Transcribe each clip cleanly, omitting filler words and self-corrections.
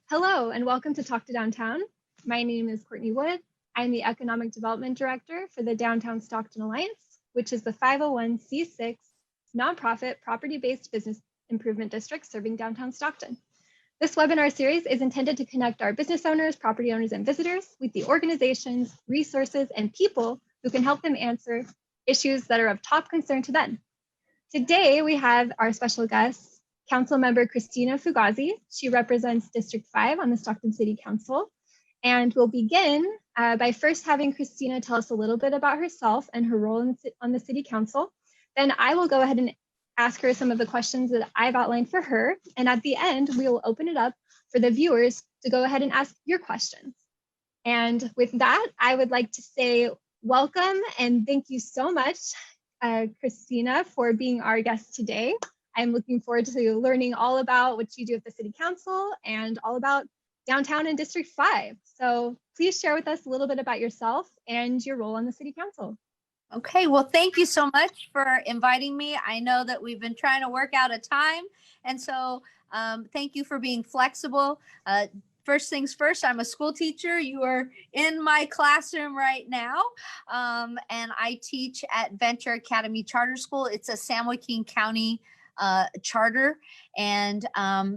Hello, and welcome to Talk to Downtown. My name is Courtney Wood. I'm the Economic Development Director for the Downtown Stockton Alliance, which is the 501c6 nonprofit property-based business improvement district serving downtown Stockton. This webinar series is intended to connect our business owners, property owners, and visitors with the organizations, resources, and people who can help them answer issues that are of top concern to them. Today, we have our special guest, Councilmember Christina Fugazi. She represents District 5 on the Stockton City Council. And we'll begin by first having Christina tell us a little bit about herself and her role on the City Council. Then I will go ahead and ask her some of the questions that I've outlined for her. And at the end, we will open it up for the viewers to go ahead and ask your questions. And with that, I would like to say welcome and thank you so much, Christina, for being our guest today. I'm looking forward to learning all about what you do at the City Council and all about downtown and District 5. So please share with us a little bit about yourself and your role on the City Council. Okay, well, thank you so much for inviting me. I know that we've been trying to work out a time, and so thank you for being flexible. First things first, I'm a school teacher. You are in my classroom right now, and I teach at Venture Academy Charter School. It's a San Joaquin County charter, and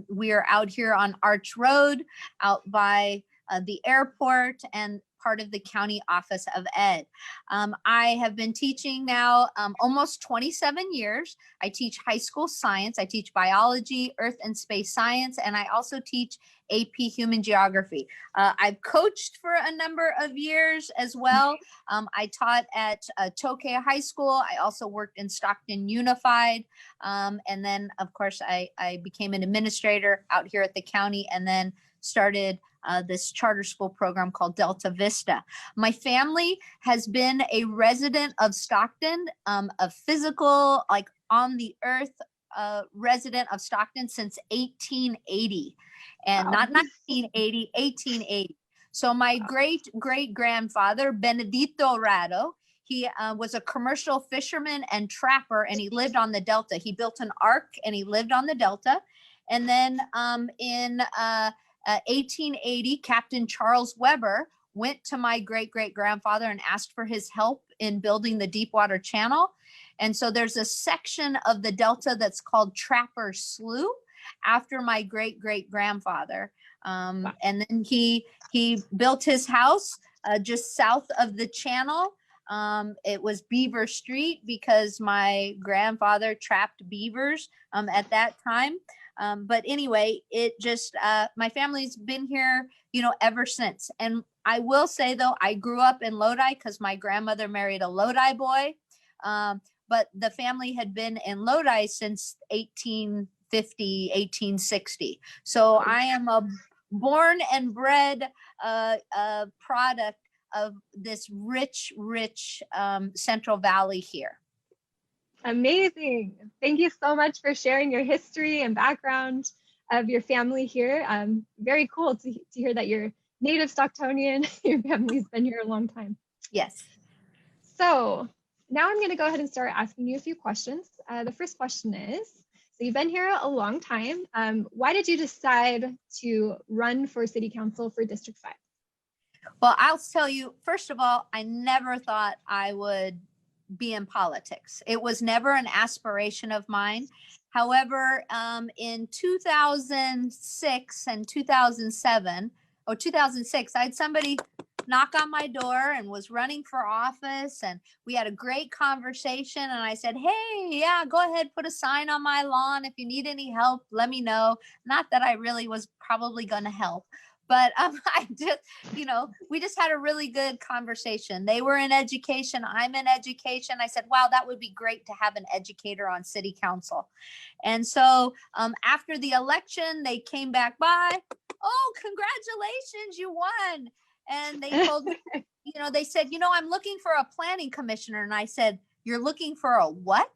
we are out here on Arch Road, out by the airport, and part of the County Office of Ed. I have been teaching now almost 27 years. I teach high school science. I teach biology, earth and space science, and I also teach AP Human Geography. I've coached for a number of years as well. I taught at Tokay High School. I also worked in Stockton Unified. And then, of course, I became an administrator out here at the county and then started this charter school program called Delta Vista. My family has been a resident of Stockton, a physical, like on the earth resident of Stockton since 1880. And wow. Not 1980, 1880. So my great-great-grandfather, Benedito Rado, he was a commercial fisherman and trapper, and he lived on the Delta. He built an ark, and he lived on the Delta. And then in 1880, Captain Charles Weber went to my great-great-grandfather and asked for his help in building the Deepwater Channel. And so there's a section of the Delta that's called Trapper Slough after my great-great-grandfather. Wow. And then he built his house just south of the channel. It was Beaver Street because my grandfather trapped beavers at that time. But anyway, it just, my family's been here, ever since. And I will say, though, I grew up in Lodi because my grandmother married a Lodi boy. But the family had been in Lodi since 1850, 1860. So I am a born and bred product of this rich Central Valley here. Amazing. Thank you so much for sharing your history and background of your family here. Very cool to hear that you're native Stocktonian. Your family's been here a long time. Yes. So now I'm going to go ahead and start asking you a few questions. The first question is, so you've been here a long time. Why did you decide to run for City Council for District 5? Well, I'll tell you, first of all, I never thought I would be in politics. It was never an aspiration of mine. However, in 2006 and 2007, or 2006, I had somebody knock on my door and was running for office, and we had a great conversation, and I said, hey, yeah, go ahead, put a sign on my lawn. If you need any help, let me know. Not that I really was probably going to help. But I just, we just had a really good conversation. They were in education. I'm in education. I said, wow, that would be great to have an educator on City Council. And so after the election, they came back by. Oh, congratulations, you won. And they told me, they said, I'm looking for a planning commissioner. And I said, you're looking for a what?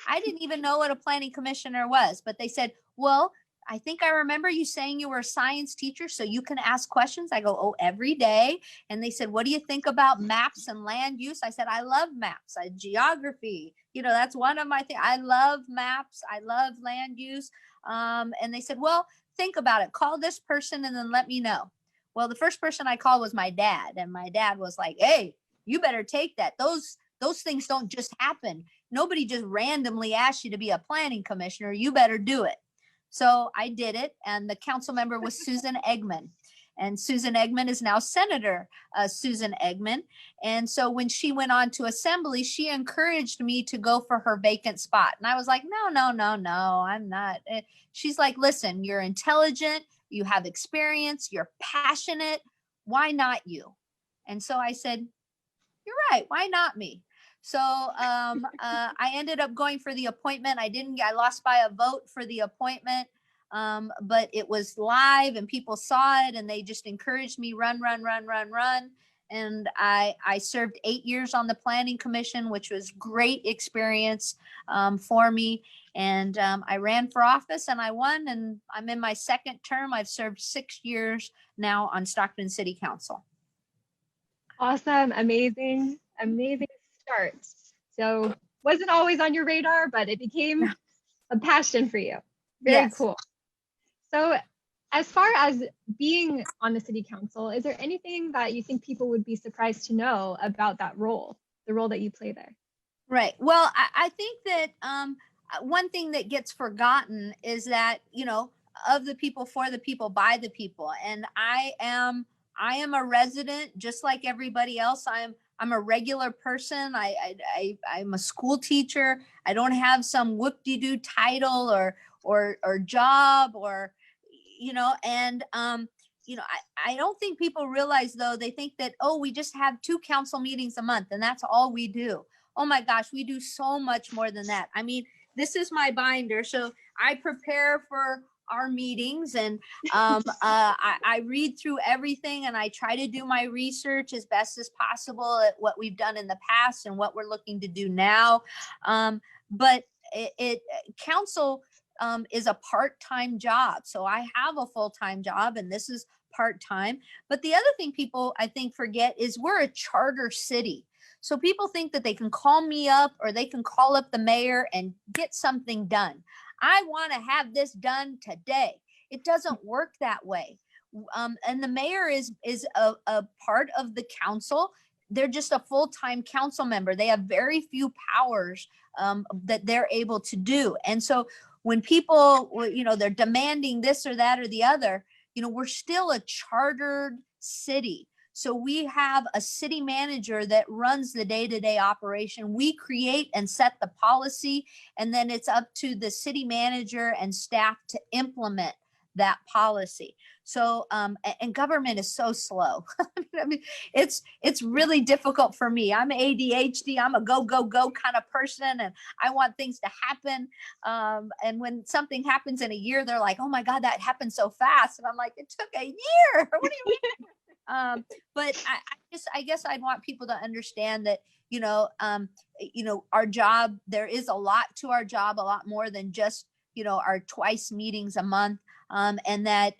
I didn't even know what a planning commissioner was. But they said, well, I think I remember you saying you were a science teacher, so you can ask questions. I go, oh, every day. And they said, what do you think about maps and land use? I said, I love maps. Geography, that's one of my things. I love maps. I love land use. And they said, well, think about it. Call this person and then let me know. Well, the first person I called was my dad, and my dad was like, hey, you better take that. Those things don't just happen. Nobody just randomly asks you to be a planning commissioner. You better do it. So I did it, and the council member was Susan Eggman. And Susan Eggman is now Senator Susan Eggman. And so when she went on to assembly, she encouraged me to go for her vacant spot. And I was like, no, I'm not. She's like, listen, you're intelligent, you have experience, you're passionate. Why not you? And so I said, you're right. Why not me? So I ended up going for the appointment. I lost by a vote for the appointment. But it was live and people saw it and they just encouraged me, run. And I served 8 years on the planning commission, which was great experience for me. And I ran for office and I won, and I'm in my second term. I've served 6 years now on Stockton City Council. Awesome. Amazing start. So wasn't always on your radar, but it became a passion for you. Very cool. So as far as being on the city council, is there anything that you think people would be surprised to know about that role, the role that you play there? Right. Well, I think that one thing that gets forgotten is that, of the people, for the people, by the people. And I am a resident just like everybody else. I'm a regular person. I'm a school teacher. I don't have some whoop-de-doo title or job or, and, I don't think people realize, though, they think that, oh, we just have 2 council meetings a month and that's all we do. Oh my gosh, we do so much more than that. I mean, this is my binder. So I prepare for our meetings and I read through everything and I try to do my research as best as possible at what we've done in the past and what we're looking to do now. But council is a part-time job. So I have a full-time job and this is part-time. But the other thing people, I think, forget is we're a charter city. So people think that they can call me up or they can call up the mayor and get something done. I want to have this done today. It doesn't work that way. And the mayor is a part of the council. They're just a full-time council member. They have very few powers that they're able to do. And so when people, they're demanding this or that or the other, we're still a chartered city. So we have a city manager that runs the day-to-day operation. We create and set the policy, and then it's up to the city manager and staff to implement that policy. So, and government is so slow. I mean, it's really difficult for me. I'm ADHD. I'm a go kind of person, and I want things to happen. And when something happens in a year, they're like, "Oh my God, that happened so fast!" And I'm like, "It took a year. What do you mean?" But I guess I'd want people to understand that, our job, there is a lot to our job, a lot more than just, our twice meetings a month. And that,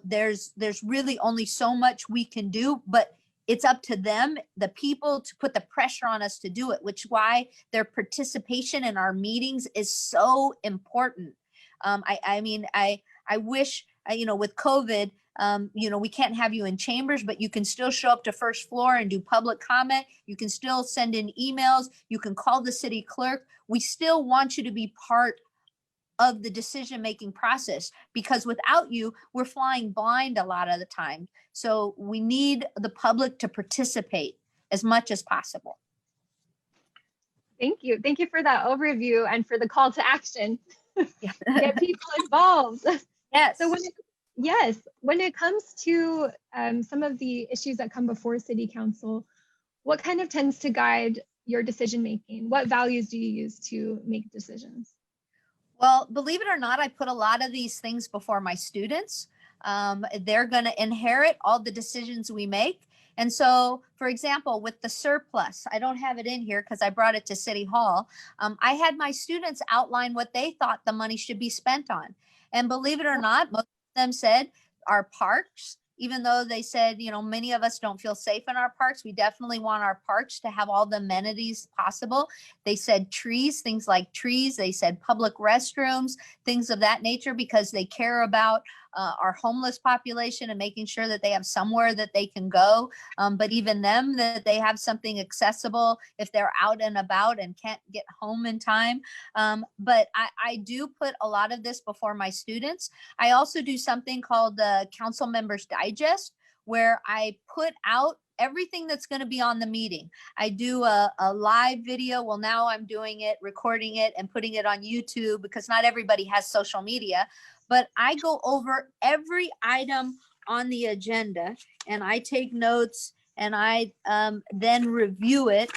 there's really only so much we can do, but it's up to them, the people, to put the pressure on us to do it, which why their participation in our meetings is so important. I wish, with COVID, we can't have you in chambers, but you can still show up to first floor and do public comment. You can still send in emails. You can call the city clerk. We still want you to be part of the decision-making process, because without you, we're flying blind a lot of the time. So we need the public to participate as much as possible. Thank you. Thank you for that overview and for the call to action. Get people involved. Yes. So when it comes to some of the issues that come before City Council, what kind of tends to guide your decision making? What values do you use to make decisions? Well, believe it or not, I put a lot of these things before my students. They're going to inherit all the decisions we make. And so, for example, with the surplus, I don't have it in here because I brought it to City Hall. I had my students outline what they thought the money should be spent on. And believe it or not, most of them said our parks, even though they said, many of us don't feel safe in our parks. We definitely want our parks to have all the amenities possible. They said trees, things like trees. They said public restrooms, things of that nature, because they care about our homeless population and making sure that they have somewhere that they can go. But even them, that they have something accessible if they're out and about and can't get home in time. But I do put a lot of this before my students. I also do something called the Council Members Digest, where I put out everything that's going to be on the meeting. I do a live video. Well, now I'm doing it, recording it and putting it on YouTube because not everybody has social media, but I go over every item on the agenda and I take notes and I then review it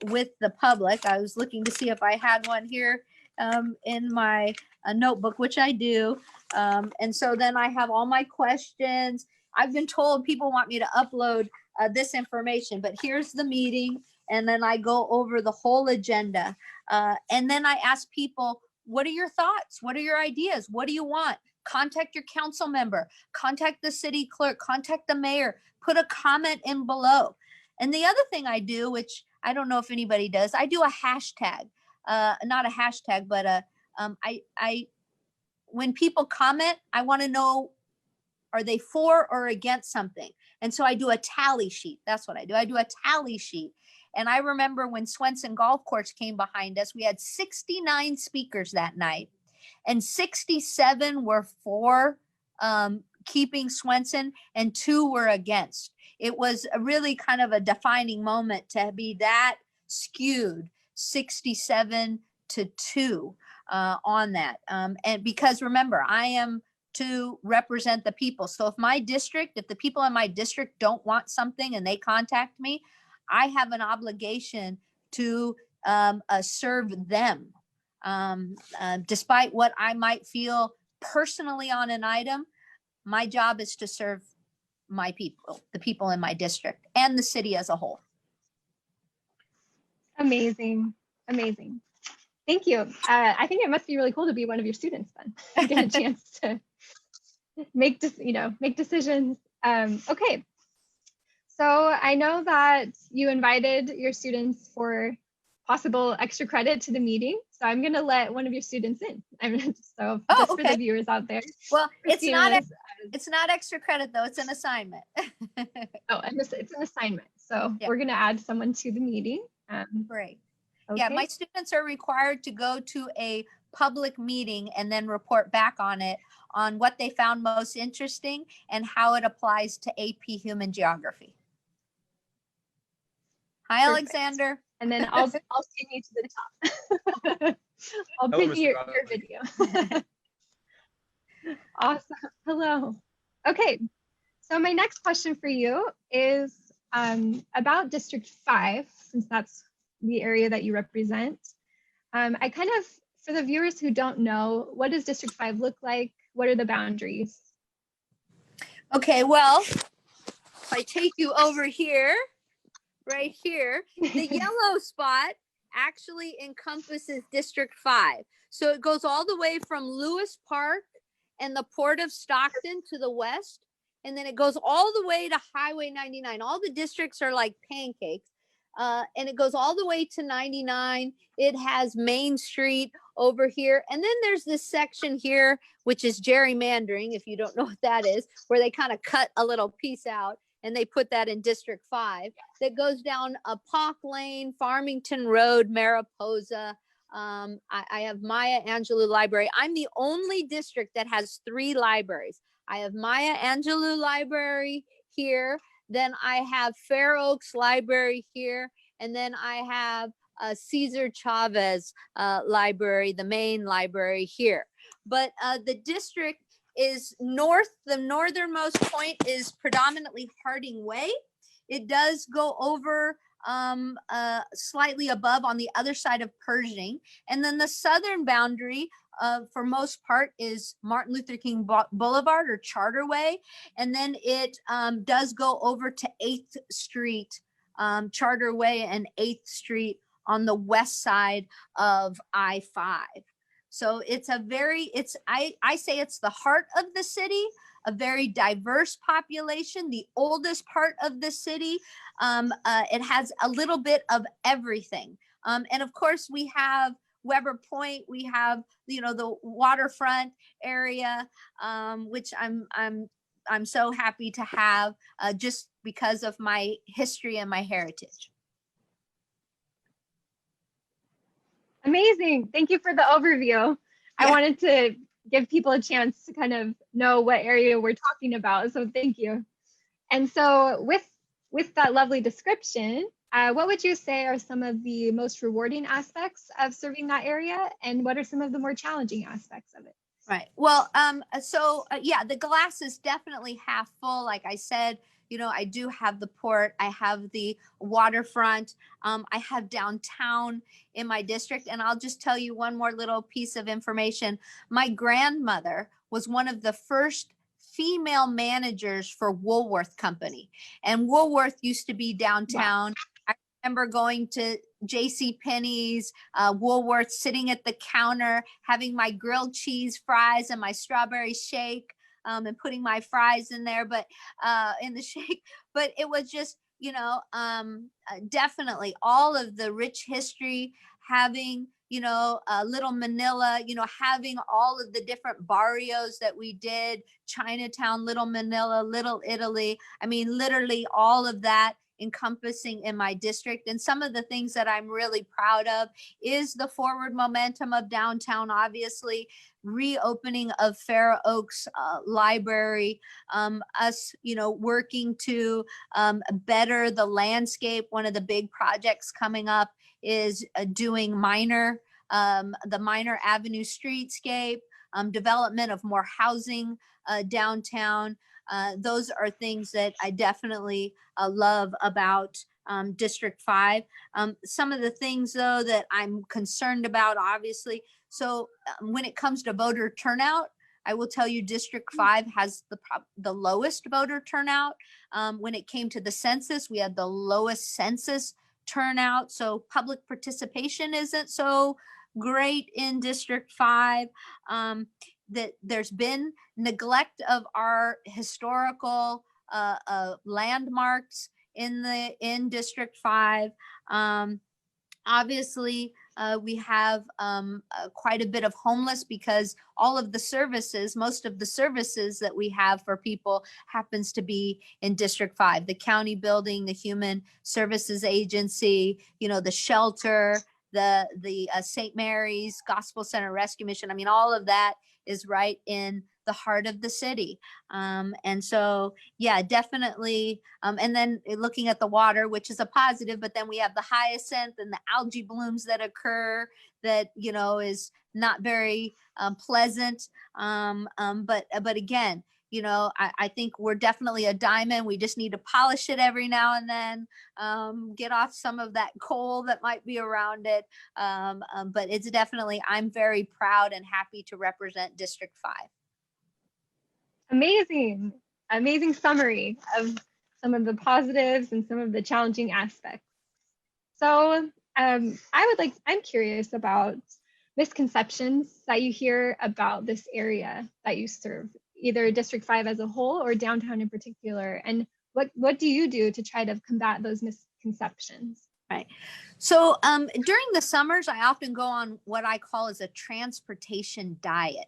with the public. I was looking to see if I had one here in my notebook, which I do. And so then I have all my questions. I've been told people want me to upload this information, but here's the meeting. And then I go over the whole agenda. And then I ask people, what are your thoughts? What are your ideas? What do you want? Contact your council member, contact the city clerk, contact the mayor, put a comment in below. And the other thing I do, which I don't know if anybody does, I do a hashtag, not a hashtag, but when people comment, I want to know, are they for or against something? And so I do a tally sheet. That's what I do. I do a tally sheet. And I remember when Swenson Golf Course came behind us, we had 69 speakers that night and 67 were for keeping Swenson and 2 were against. It was a really kind of a defining moment to be that skewed, 67 to 2 on that. And because remember, I am to represent the people. So if the people in my district don't want something and they contact me, I have an obligation to serve them. Despite what I might feel personally on an item, my job is to serve my people, the people in my district and the city as a whole. Amazing. Amazing. Thank you. I think it must be really cool to be one of your students then. Get a chance to make decisions. Okay. So I know that you invited your students for possible extra credit to the meeting. So I'm going to let one of your students in. For the viewers out there. Well, it's not extra credit though. It's an assignment. It's an assignment. So We're going to add someone to the meeting. Great. Okay. Yeah, my students are required to go to a public meeting and then report back on it, on what they found most interesting and how it applies to AP Human Geography. Hi, Perfect. Alexander. And then I'll pin you to the top. I'll pin your video. Awesome. Hello. Okay. So my next question for you is about District 5, since that's the area that you represent. For the viewers who don't know, what does District 5 look like? What are the boundaries? Okay, well, if I take you over here, right here, the yellow spot actually encompasses District 5. So it goes all the way from Lewis Park and the Port of Stockton to the west, and then it goes all the way to Highway 99. All the districts are like pancakes. And it goes all the way to 99. It has Main Street over here. And then there's this section here, which is gerrymandering, if you don't know what that is, where they kind of cut a little piece out and they put that in District 5 that goes down Park Lane, Farmington Road, Mariposa. I have Maya Angelou Library. I'm the only district that has 3 libraries. I have Maya Angelou Library here. Then I have Fair Oaks Library here. And then I have Cesar Chavez Library, the main library here. But the district is north. The northernmost point is predominantly Harding Way. It does go over slightly above on the other side of Pershing. And then the southern boundary for most part is Martin Luther King Boulevard or Charter Way. And then it does go over to 8th Street, Charter Way and 8th Street on the west side of I-5. So it's I say it's the heart of the city, a very diverse population, the oldest part of the city. It has a little bit of everything. And of course we have Weber Point, we have, the waterfront area, which I'm so happy to have, just because of my history and my heritage. Amazing. Thank you for the overview. I Yeah. wanted to give people a chance to kind of know what area we're talking about. So thank you. And so with that lovely description, what would you say are some of the most rewarding aspects of serving that area? And what are some of the more challenging aspects of it? Right. Well, yeah, the glass is definitely half full. Like I said, I do have the port, I have the waterfront, I have downtown in my district. And I'll just tell you one more little piece of information. My grandmother was one of the first female managers for Woolworth Company. And Woolworth used to be downtown. Wow. I remember going to J.C. Penney's, Woolworth, sitting at the counter, having my grilled cheese fries and my strawberry shake, and putting my fries in there, but in the shake. But it was just, definitely all of the rich history, having, Little Manila, having all of the different barrios that we did, Chinatown, Little Manila, Little Italy. I mean, literally all of that encompassing in my district. And some of the things that I'm really proud of is the forward momentum of downtown, obviously, reopening of Fair Oaks Library, us, working to better the landscape. One of the big projects coming up is doing the Minor Avenue streetscape, development of more housing downtown. Those are things that I definitely love about District 5. Some of the things, though, that I'm concerned about, obviously. So when it comes to voter turnout, I will tell you District 5 has the lowest voter turnout. When it came to the census, we had the lowest census turnout. So public participation isn't so great in District 5. That there's been neglect of our historical landmarks in District 5. Obviously, we have quite a bit of homeless because all of the services, most of the services that we have for people happens to be in District 5. The county building, the Human Services Agency, the shelter, the St. Mary's Gospel Center Rescue Mission. I mean, all of that is right in the heart of the city. And so, yeah, definitely. And then looking at the water, which is a positive, but then we have the hyacinth and the algae blooms that occur that, is not very pleasant. But again, I think we're definitely a diamond. We just need to polish it every now and then, get off some of that coal that might be around it. But it's definitely, I'm very proud and happy to represent District 5. Amazing. Amazing summary of some of the positives and some of the challenging aspects. So I'm curious about misconceptions that you hear about this area that you serve, either District 5 as a whole or downtown in particular. And what do you do to try to combat those misconceptions? Right. So during the summers, I often go on what I call as a transportation diet.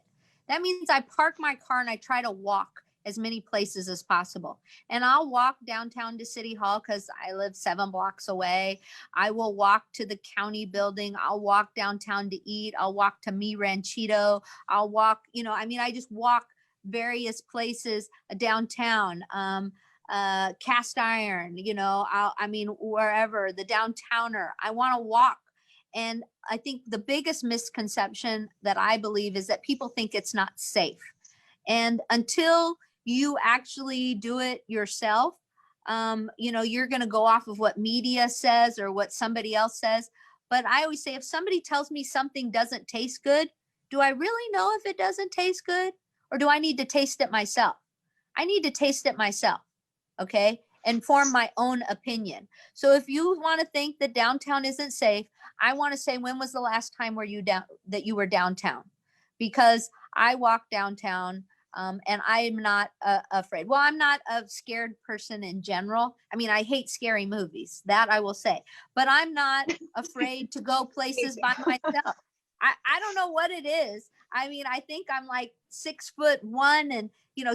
That means I park my car and I try to walk as many places as possible. And I'll walk downtown to City Hall because I live 7 blocks away. I will walk to the county building. I'll walk downtown to eat. I'll walk to Mi Ranchito. I'll walk, I just walk various places downtown. Cast Iron, wherever, the Downtowner. I want to walk. And I think the biggest misconception that I believe is that people think it's not safe. And until you actually do it yourself, you're going to go off of what media says or what somebody else says. But I always say, if somebody tells me something doesn't taste good, do I really know if it doesn't taste good? Or do I need to taste it myself? I need to taste it myself. Okay, and form my own opinion. So if you want to think that downtown isn't safe, I want to say, when was the last time that you were downtown? Because I walk downtown, and I'm not afraid. Well, I'm not a scared person in general. I mean, I hate scary movies, that I will say, but I'm not afraid to go places by myself. I don't know what it is. I mean, I think I'm like 6'1" and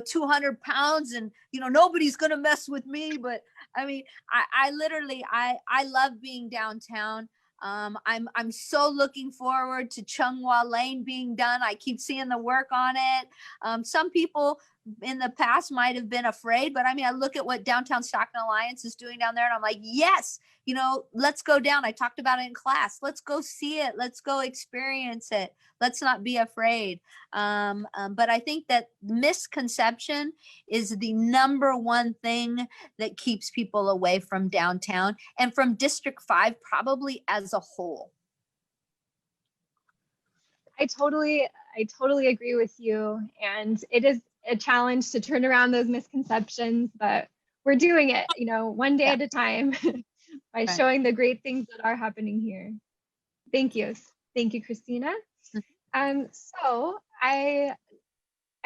200 pounds, and nobody's gonna mess with me. But I mean, I literally I love being downtown. I'm so looking forward to Chunghwa Lane being done. I keep seeing the work on it. Some people in the past might have been afraid, but I mean, I look at what Downtown Stockton Alliance is doing down there, and I'm like, yes, let's go down. I talked about it in class. Let's go see it. Let's go experience it. Let's not be afraid. But I think that misconception is the number one thing that keeps people away from downtown and from District 5 probably as a whole. I totally agree with you. And it is a challenge to turn around those misconceptions, but we're doing it, one day at a time by showing the great things that are happening here. Thank you. Thank you, Christina. So I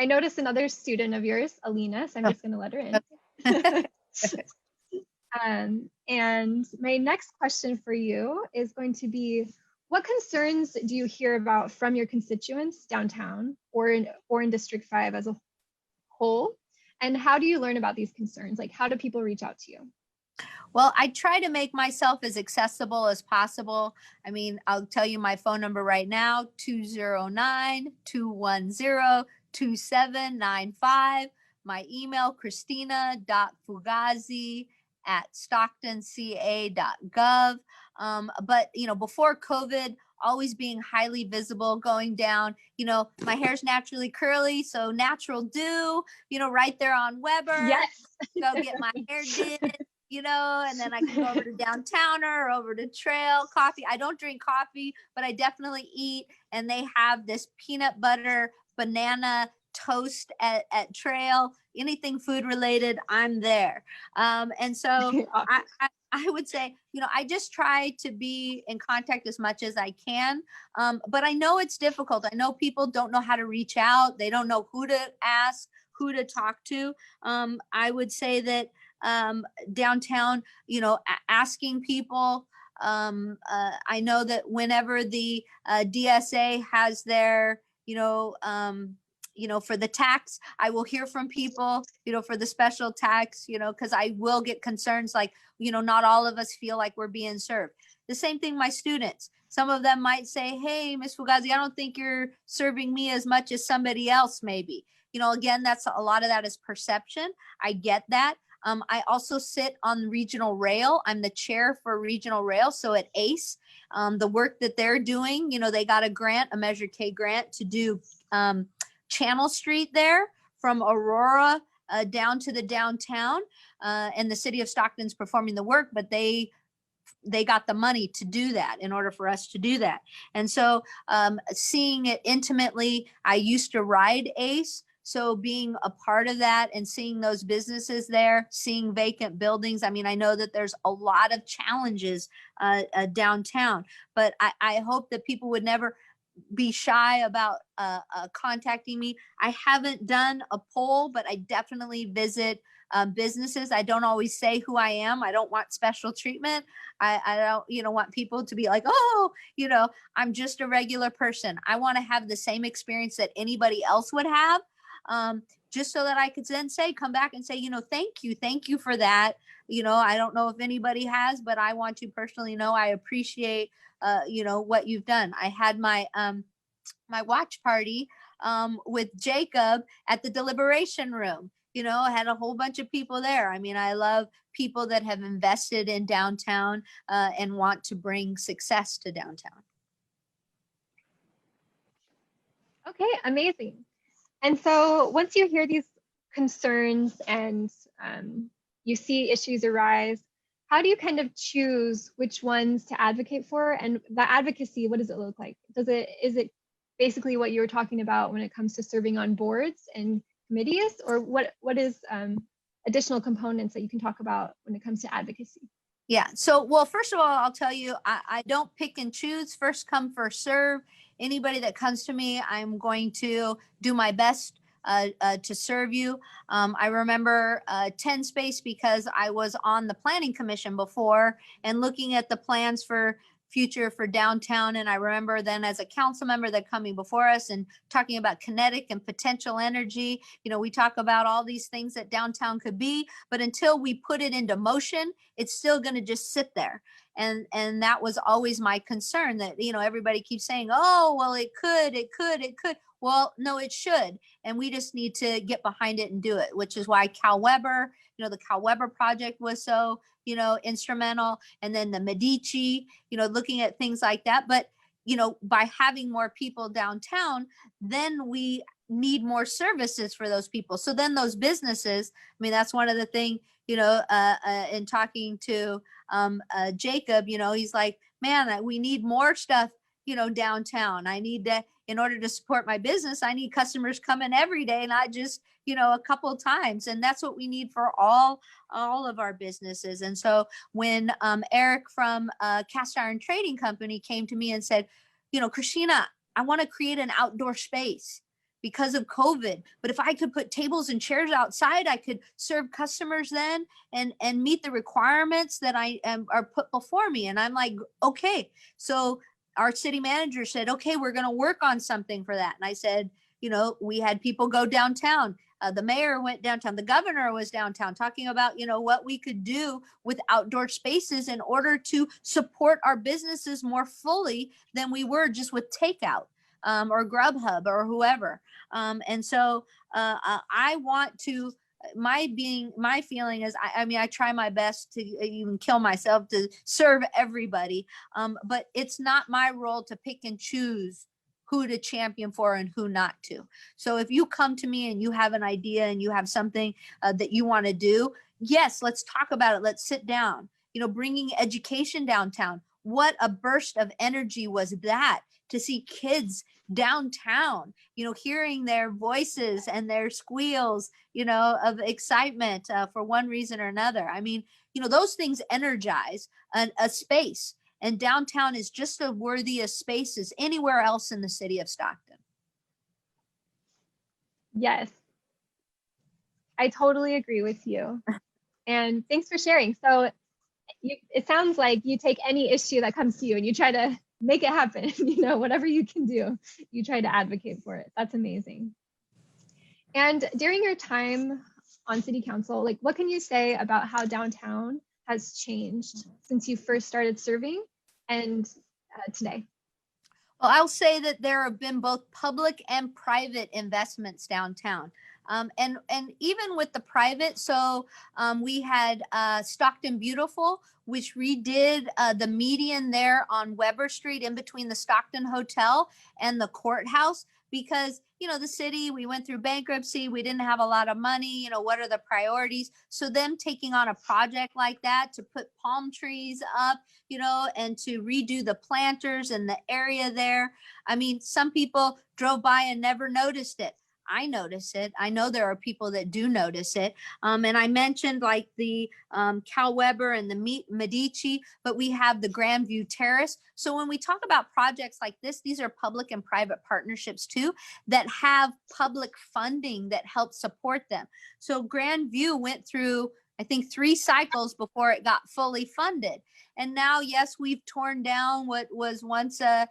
noticed another student of yours, Alina, so I'm just going to let her in. And my next question for you is going to be, what concerns do you hear about from your constituents downtown or in District 5 as a whole? And how do you learn about these concerns? Like, how do people reach out to you? Well, I try to make myself as accessible as possible. I mean, I'll tell you my phone number right now, 209-210-2795. My email, christina.fugazi@stocktonca.gov. But, before COVID, always being highly visible, going down, my hair's naturally curly, so natural dew, right there on Weber. Yes. Go get my hair did. And then I can go over to Downtowner or over to Trail Coffee. I don't drink coffee, but I definitely eat. And they have this peanut butter banana toast at Trail. Anything food related, I'm there. And so I would say, I just try to be in contact as much as I can. But I know it's difficult. I know people don't know how to reach out. They don't know who to ask, who to talk to. I would say that downtown, asking people. I know that whenever the DSA has their, for the tax, I will hear from people, for the special tax, because I will get concerns like, not all of us feel like we're being served. The same thing, my students. Some of them might say, hey, Ms. Fugazi, I don't think you're serving me as much as somebody else maybe. Again, that's a lot of that is perception. I get that. I also sit on regional rail. I'm the chair for regional rail. So at ACE, the work that they're doing, they got a grant, a Measure K grant to do Channel Street there from Aurora down to the downtown. And the city of Stockton's performing the work, but they got the money to do that in order for us to do that. And so seeing it intimately, I used to ride ACE. So being a part of that and seeing those businesses there, seeing vacant buildings. I mean, I know that there's a lot of challenges downtown, but I hope that people would never be shy about contacting me. I haven't done a poll, but I definitely visit businesses. I don't always say who I am. I don't want special treatment. I don't, want people to be like, oh, I'm just a regular person. I want to have the same experience that anybody else would have. Just so that I could then come back and say, thank you for that. I don't know if anybody has, but I want to personally know I appreciate, what you've done. I had my watch party with Jacob at the deliberation room. I had a whole bunch of people there. I mean, I love people that have invested in downtown and want to bring success to downtown. Okay, amazing. And so once you hear these concerns and you see issues arise, how do you kind of choose which ones to advocate for? And the advocacy, what does it look like? Is it basically what you were talking about when it comes to serving on boards and committees, or what is additional components that you can talk about when it comes to advocacy? Yeah. So, well, first of all, I'll tell you, I don't pick and choose. First come, first serve. Anybody that comes to me, I'm going to do my best to serve you. I remember 10 space because I was on the planning commission before and looking at the plans for future for downtown. And I remember then as a council member that coming before us and talking about kinetic and potential energy. We talk about all these things that downtown could be, but until we put it into motion, it's still going to just sit there. And that was always my concern, that, everybody keeps saying, oh, well, it could. Well, no, it should. And we just need to get behind it and do it, which is why Cal Weber, the Cal Weber project was so, instrumental. And then the Medici, looking at things like that. But, by having more people downtown, then we need more services for those people. So then those businesses, that's one of the things, in talking to Jacob, he's like, man, we need more stuff, downtown. I need to, in order to support my business, I need customers coming every day, not just, a couple of times. And that's what we need for all of our businesses. And so when Eric from Cast Iron Trading Company came to me and said, Christina, I want to create an outdoor space because of COVID. But if I could put tables and chairs outside, I could serve customers then and meet the requirements that are put before me. And I'm like, okay. So our city manager said, okay, we're going to work on something for that. And I said, we had people go downtown. The mayor went downtown. The governor was downtown talking about, what we could do with outdoor spaces in order to support our businesses more fully than we were just with takeout or Grubhub or whoever. And so I want to, my feeling is, I try my best to even kill myself to serve everybody. But it's not my role to pick and choose who to champion for and who not to. So if you come to me and you have an idea and you have something that you want to do, yes, let's talk about it. Let's sit down. Bringing education downtown. What a burst of energy was that to see kids downtown, hearing their voices and their squeals, of excitement for one reason or another. Those things energize a space. And downtown is just as worthy as spaces anywhere else in the city of Stockton. Yes, I totally agree with you. And thanks for sharing. So it sounds like you take any issue that comes to you and you try to make it happen. Whatever you can do, you try to advocate for it. That's amazing. And during your time on city council, what can you say about how downtown has changed since you first started serving and today? Well, I'll say that there have been both public and private investments downtown. And even with the private, so we had Stockton Beautiful, which redid the median there on Weber Street in between the Stockton Hotel and the courthouse, because the city, we went through bankruptcy, we didn't have a lot of money, what are the priorities? So them taking on a project like that to put palm trees up, and to redo the planters in the area there. Some people drove by and never noticed it. I notice it. I know there are people that do notice it. And I mentioned the Cal Weber and the Medici, but we have the Grandview Terrace. So when we talk about projects like this, these are public and private partnerships too, that have public funding that helps support them. So Grandview went through, I think, 3 cycles before it got fully funded. And now, yes, we've torn down what was once a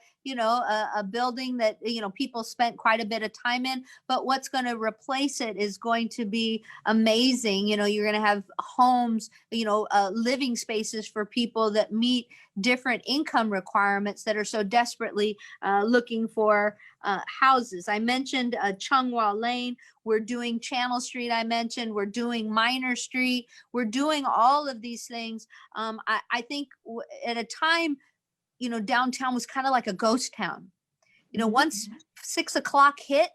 building that, people spent quite a bit of time in, but what's going to replace it is going to be amazing. You're going to have homes, living spaces for people that meet different income requirements that are so desperately looking for houses. I mentioned Chunghwa Lane. We're doing Channel Street. I mentioned we're doing Minor Street. We're doing all of these things. I think at a time, downtown was kind of like a ghost town. Once 6 o'clock hit,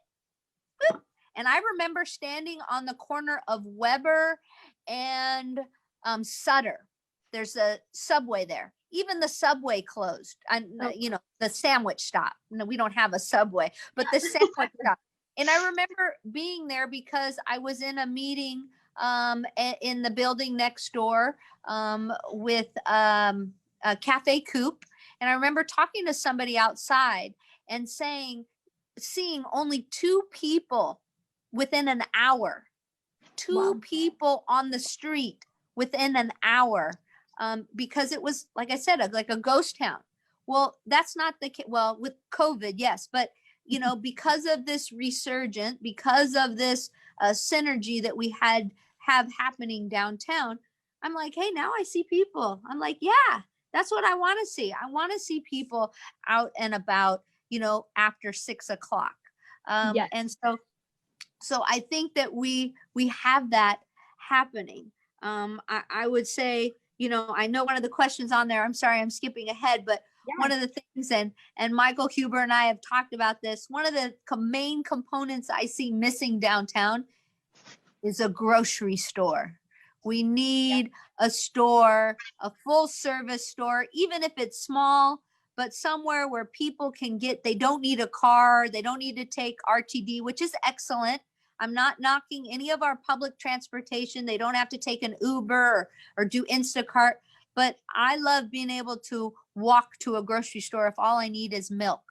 and I remember standing on the corner of Weber and Sutter. There's a Subway there. Even the Subway closed. And the sandwich stop. No, we don't have a Subway, but the sandwich stop. And I remember being there because I was in a meeting in the building next door with Cafe Coupe. And I remember talking to somebody outside and seeing only 2 people within an hour, 2 Wow. people on the street within an hour, because it was, like I said, like a ghost town. Well, that's not the case. Well, with COVID, yes, but you know, because of this resurgent, because of this synergy that we have happening downtown, I'm like, hey, now I see people. I'm like, yeah, that's what I want to see. I want to see people out and about, you know, after 6 o'clock. Yes. And so I think that we have that happening. I would say, you know, I know one of the questions on there, I'm sorry, I'm skipping ahead, but one of the things, and Michael Huber and I have talked about this, one of the main components I see missing downtown is a grocery store. We need a store, a full service store, even if it's small, but somewhere where people can get, they don't need a car, they don't need to take RTD, which is excellent. I'm not knocking any of our public transportation. They don't have to take an Uber or do Instacart, but I love being able to walk to a grocery store if all I need is milk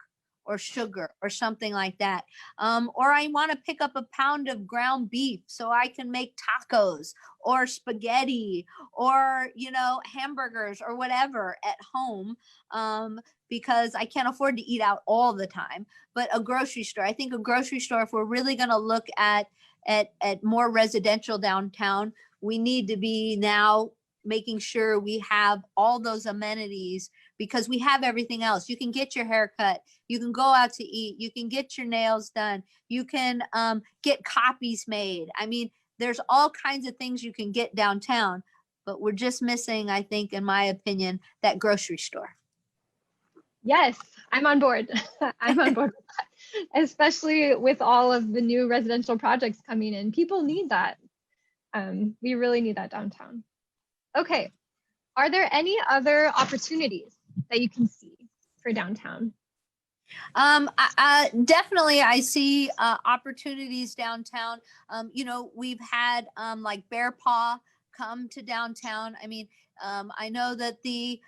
or sugar or something like that. Or I want to pick up a pound of ground beef so I can make tacos or spaghetti or, you know, hamburgers or whatever at home, because I can't afford to eat out all the time. But a grocery store, I think a grocery store, if we're really going to look at more residential downtown, we need to be now making sure we have all those amenities, because we have everything else. You can get your hair cut, you can go out to eat, you can get your nails done, you can get copies made. I mean, there's all kinds of things you can get downtown, but we're just missing, I think, in my opinion, that grocery store. Yes, I'm on board. I'm on board with that, especially with all of the new residential projects coming in. People need that. We really need that downtown. Okay, are there any other opportunities that you can see for downtown? Definitely, I see opportunities downtown. You know, we've had like Bear Paw come to downtown. I mean, I know that the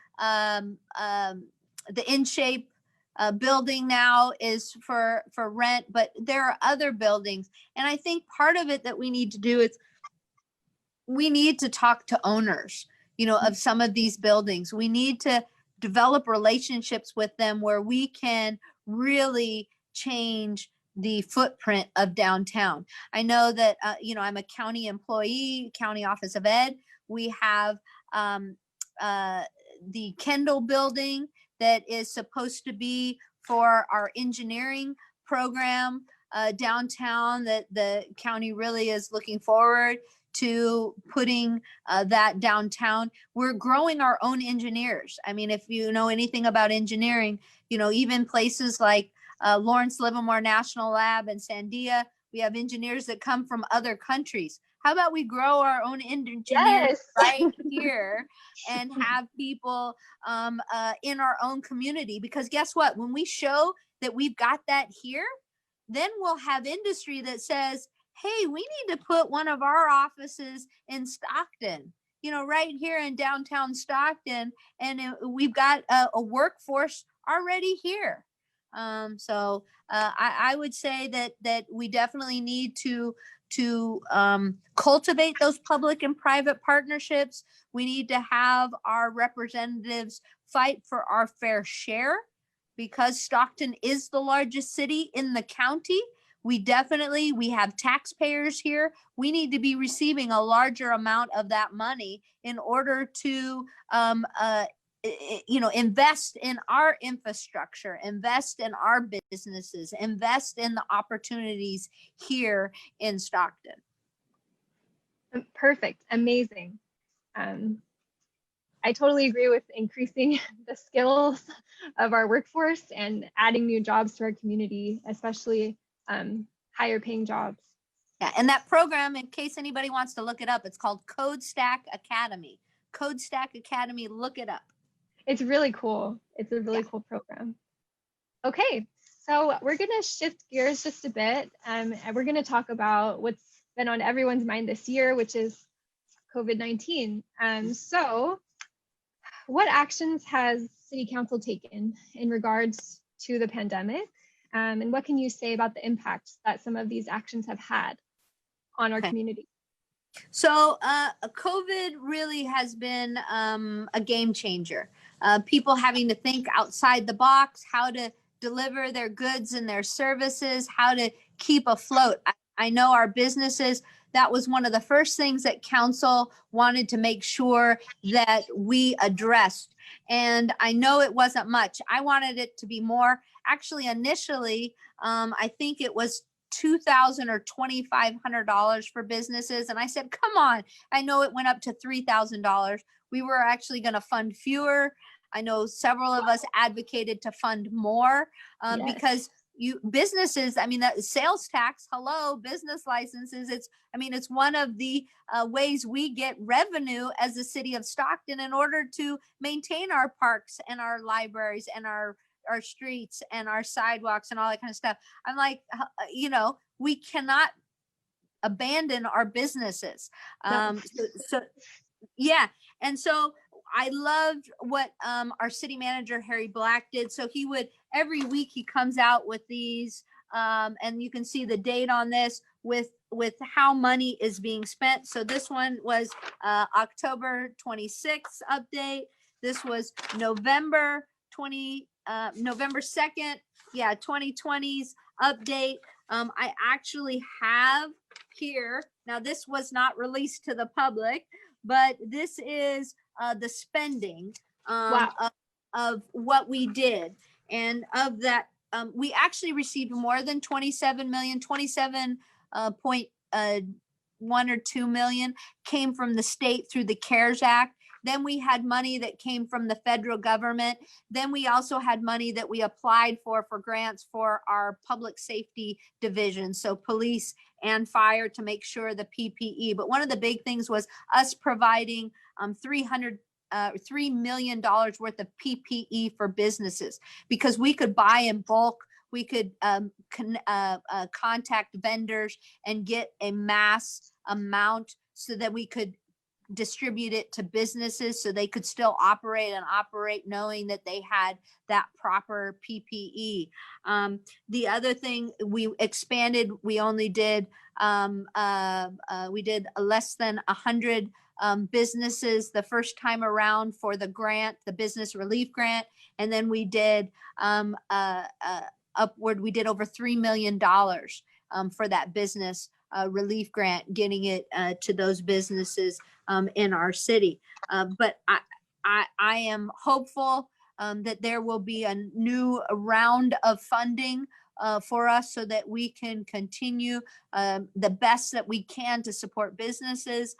In Shape building now is for rent, but there are other buildings, and I think part of it that we need to do is we need to talk to owners, you know, of some of these buildings. We need to develop relationships with them where we can really change the footprint of downtown. I know that, you know, I'm a county employee, County Office of Ed. We have the Kendall building that is supposed to be for our engineering program downtown, that the county really is looking forward to putting that downtown. We're growing our own engineers. I mean, if you know anything about engineering, you know, even places like Lawrence Livermore National Lab and Sandia, we have engineers that come from other countries. How about we grow our own engineers right here and have people in our own community? Because guess what? When we show that we've got that here, then we'll have industry that says, hey, we need to put one of our offices in Stockton, you know, right here in downtown Stockton. And we've got a workforce already here. So I would say that we definitely need to cultivate those public and private partnerships. We need to have our representatives fight for our fair share, because Stockton is the largest city in the county. We have taxpayers here. We need to be receiving a larger amount of that money in order to, you know, invest in our infrastructure, invest in our businesses, invest in the opportunities here in Stockton. Perfect. Amazing. I totally agree with increasing the skills of our workforce and adding new jobs to our community, especially higher paying jobs. Yeah, and that program, in case anybody wants to look it up, it's called Code Stack Academy. Code Stack Academy, look it up. It's really cool. It's a really cool program. Okay, so we're going to shift gears just a bit, and we're going to talk about what's been on everyone's mind this year, which is COVID-19. So what actions has City Council taken in regards to the pandemic? And what can you say about the impacts that some of these actions have had on our community? So COVID really has been a game changer. people having to think outside the box, how to deliver their goods and their services, how to keep afloat. I know our businesses, that was one of the first things that council wanted to make sure that we addressed. And I know it wasn't much. I wanted it to be more. Actually, initially, I think it was $2,000 or $2,500 for businesses. And I said, come on. I know it went up to $3,000. We were actually going to fund fewer. I know several of us advocated to fund more Yes. because businesses, I mean, that sales tax, hello, business licenses. It's one of the ways we get revenue as the city of Stockton in order to maintain our parks and our libraries and our streets and our sidewalks and all that kind of stuff. I'm like, we cannot abandon our businesses. No. Yeah. And so I loved what our city manager, Harry Black, did. So every week he comes out with these, and you can see the date on this with how money is being spent. So this one was October 26th update. This was November 2nd, 2020's update. I actually have here, now this was not released to the public, but this is the spending Wow. of what we did. And of that, we actually received more than 27 million, 27.1 or 2 million came from the state through the CARES Act. Then we had money that came from the federal government. Then we also had money that we applied for grants for our public safety division. So police and fire to make sure the PPE. But one of the big things was us providing $3 million worth of PPE for businesses because we could buy in bulk. We could contact vendors and get a mass amount so that we could distribute it to businesses so they could still operate knowing that they had that proper PPE. The other thing we expanded, we only did, we did less than 100 businesses the first time around for the grant, the business relief grant. And then we did upward, we did over $3 million for that business relief grant, getting it to those businesses in our city. But I am hopeful that there will be a new round of funding for us so that we can continue the best that we can to support businesses.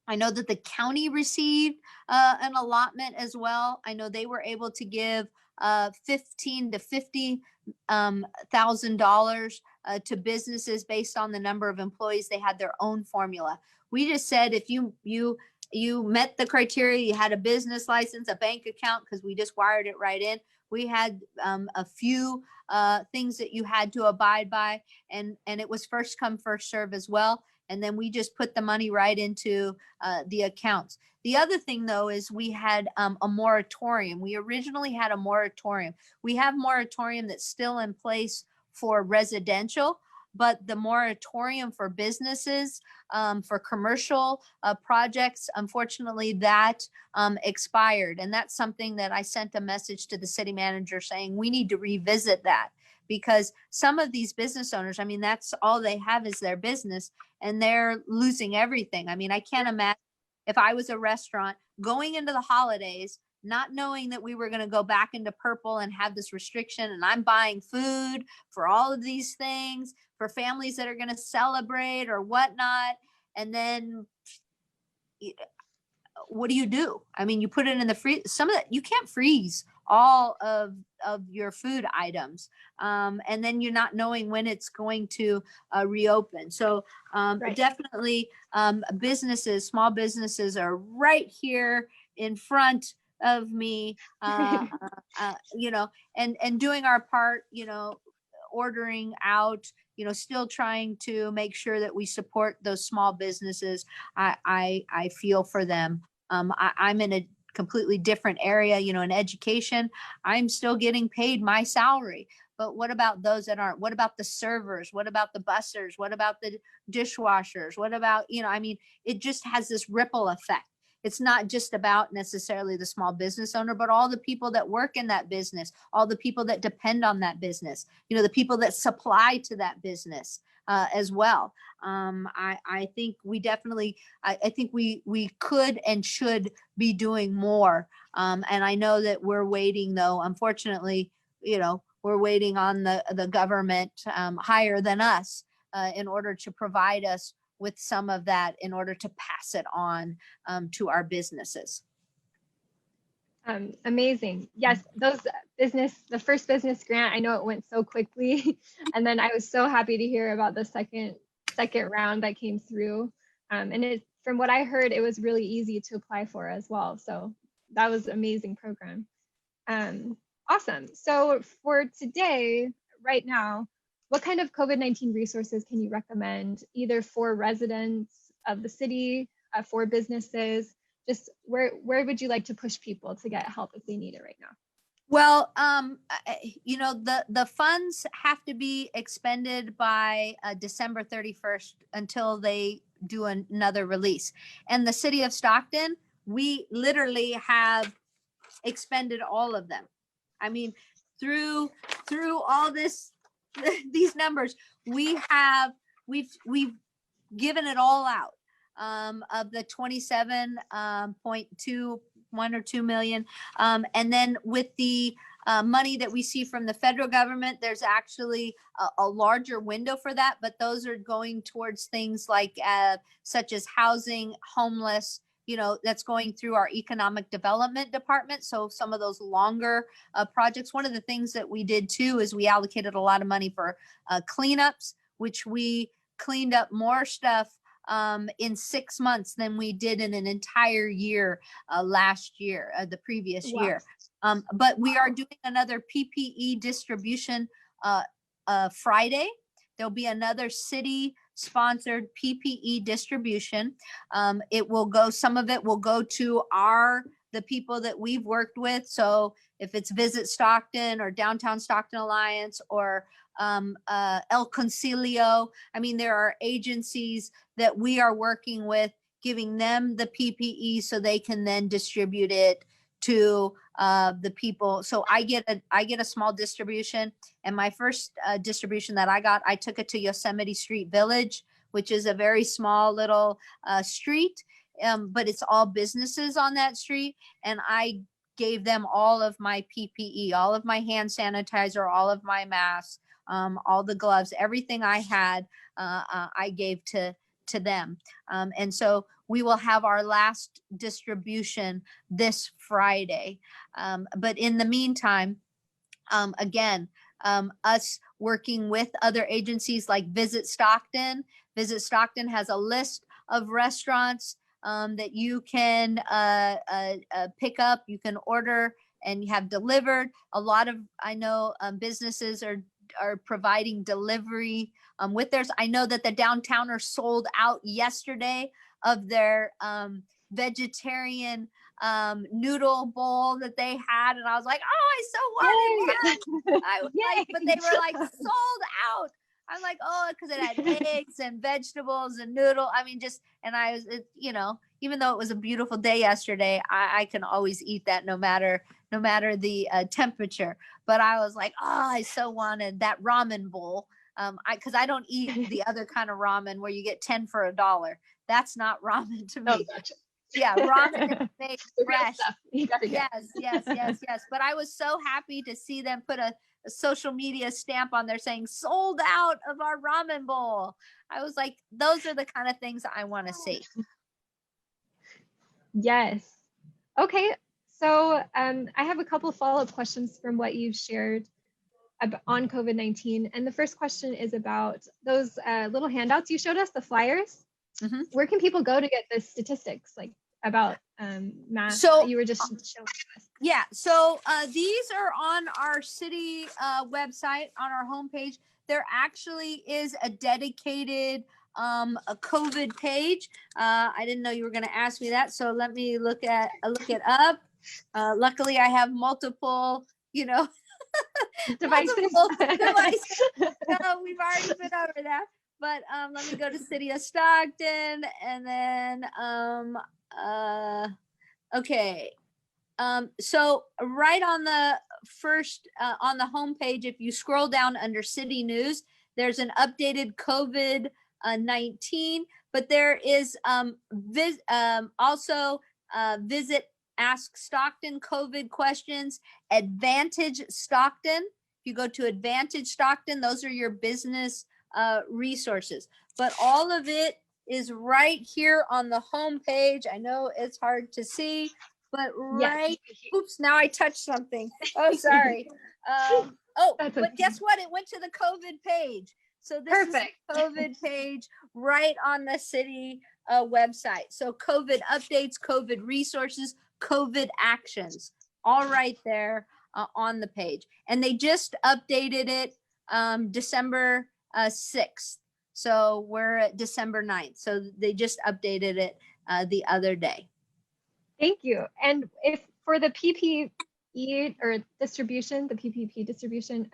I know that the county received an allotment as well. I know they were able to give $15,000 to $50,000 to businesses based on the number of employees. They had their own formula. We just said if you met the criteria, you had a business license, a bank account, because we just wired it right in. We had a few things that you had to abide by, and it was first come, first serve as well. And then we just put the money right into the accounts. The other thing, though, is we had a moratorium. We originally had a moratorium. We have moratorium that's still in place for residential, but the moratorium for businesses, for commercial projects, unfortunately, that expired. And that's something that I sent a message to the city manager saying we need to revisit that, because some of these business owners, I mean, that's all they have is their business, and they're losing everything. I mean, I can't imagine if I was a restaurant going into the holidays, not knowing that we were going to go back into purple and have this restriction, and I'm buying food for all of these things for families that are going to celebrate or whatnot. And then what do? I mean, you put it in the freeze. Some of that, you can't freeze all of your food items. And then you're not knowing when it's going to reopen. So Right. definitely businesses, small businesses are right here in front of me, you know, and doing our part, you know, ordering out, you know, still trying to make sure that we support those small businesses. I feel for them. I'm in a completely different area, you know, in education. I'm still getting paid my salary. But what about those that aren't? What about the servers? What about the bussers? What about the dishwashers? What about, you know, I mean, it just has this ripple effect. it's not just about necessarily the small business owner, but all the people that work in that business, all the people that depend on that business, the people that supply to that business as well. I think we definitely, I think we could and should be doing more. And I know that we're waiting, though, unfortunately, we're waiting on the government higher than us in order to provide us with some of that in order to pass it on to our businesses. Amazing. Yes, the first business grant, I know it went so quickly. And then I was so happy to hear about the second round that came through. And from what I heard, it was really easy to apply for as well. So that was an amazing program. Awesome. So for today, right now, what kind of COVID-19 resources can you recommend, either for residents of the city, for businesses? Just where would you like to push people to get help if they need it right now? Well, the funds have to be expended by December 31st until they do another release. And the city of Stockton, we literally have expended all of them. I mean, through all these numbers, we've given it all out. Of the 27.21 or 2 million. And then with the money that we see from the federal government, there's actually a larger window for that, but those are going towards things like such as housing, homeless, that's going through our economic development department. So some of those longer projects. One of the things that we did too is we allocated a lot of money for cleanups, which we cleaned up more stuff in 6 months than we did in an entire year last year, the previous year. But we are doing another PPE distribution Friday. There'll be another city-sponsored PPE distribution. Some of it will go to the people that we've worked with. So if it's Visit Stockton or Downtown Stockton Alliance or El Concilio, I mean, there are agencies that we are working with, giving them the PPE so they can then distribute it to the people. So I get a small distribution, and my first distribution that I took it to Yosemite Street Village, which is a very small little street, but it's all businesses on that street, and I gave them all of my PPE, all of my hand sanitizer, all of my masks, all the gloves, everything I had, I gave to them. And so we will have our last distribution this Friday. But in the meantime, again, us working with other agencies like Visit Stockton. Visit Stockton has a list of restaurants that you can pick up, you can order and have delivered. A lot of, I know, businesses are providing delivery with theirs. I know that the Downtowners sold out yesterday of their vegetarian noodle bowl that they had, and I was like, oh, I so wanted one. I was like, but they were like sold out. I'm like, oh, because it had eggs and vegetables and noodle. I mean, even though it was a beautiful day yesterday, I can always eat that no matter the temperature. But I was like, oh, I so wanted that ramen bowl. Because I don't eat the other kind of ramen where you get 10 for $1. That's not ramen to me. Oh, gotcha. Yeah, ramen is made fresh. Yes. But I was so happy to see them put a social media stamp on there saying sold out of our ramen bowl. I was like, those are the kind of things I want to see. Yes. Okay. So I have a couple follow-up questions from what you've shared on COVID-19. And the first question is about those little handouts you showed us, the flyers. Mm-hmm. Where can people go to get the statistics about mass that you were just showing us? Yeah, so these are on our city website, on our homepage. There actually is a dedicated a COVID page. I didn't know you were going to ask me that, so let me look it up. Luckily, I have multiple, devices. No, we've already been over that. But let me go to City of Stockton, and then okay. So right on the first on the homepage, if you scroll down under City News, there's an updated COVID-19, but there is also visit Ask Stockton COVID questions, Advantage Stockton. If you go to Advantage Stockton, those are your business resources. But all of it is right here on the homepage. I know it's hard to see, but right, Yes. oops, now I touched something. Oh, sorry. Oh, That's but okay. guess what? It went to the COVID page. So this Perfect. is the COVID page right on the city website. So COVID updates, COVID resources, COVID actions, all right there on the page. And they just updated it December 6th. So we're at December 9th. So they just updated it the other day. Thank you. And if for the PPE or distribution, the PPP distribution,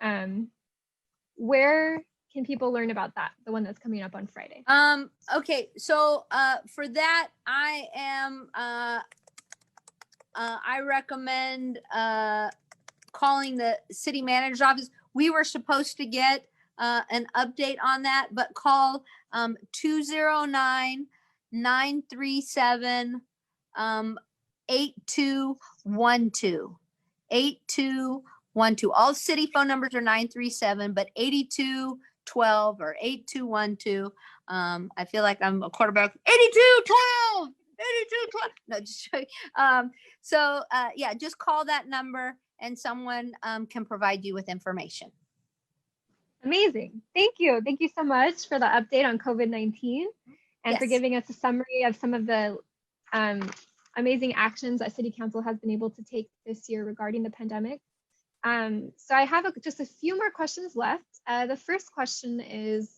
where can people learn about that? The one that's coming up on Friday. Okay, so for that, I am I recommend calling the city manager's office. We were supposed to get an update on that, but call 209-937 8212. 8212. All city phone numbers are 937, but 8212 or 8212. I feel like I'm a quarterback. 8212. 8212. No, just joking. Yeah, just call that number and someone can provide you with information. Amazing. Thank you. Thank you so much for the update on COVID-19 and for Yes. giving us a summary of some of the amazing actions that City Council has been able to take this year regarding the pandemic. So I have just a few more questions left. The first question is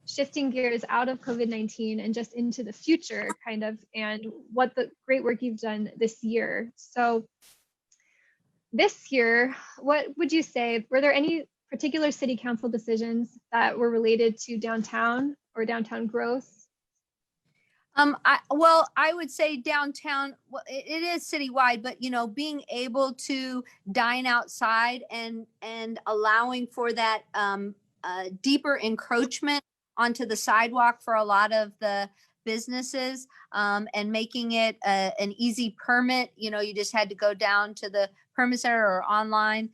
shifting gears out of COVID-19 and just into the future kind of, and what the great work you've done this year. So this year, what would you say, were there any particular City Council decisions that were related to downtown or downtown growth? I would say downtown, well, it is citywide, but being able to dine outside and allowing for that deeper encroachment onto the sidewalk for a lot of the businesses and making it an easy permit. You just had to go down to the permit center or online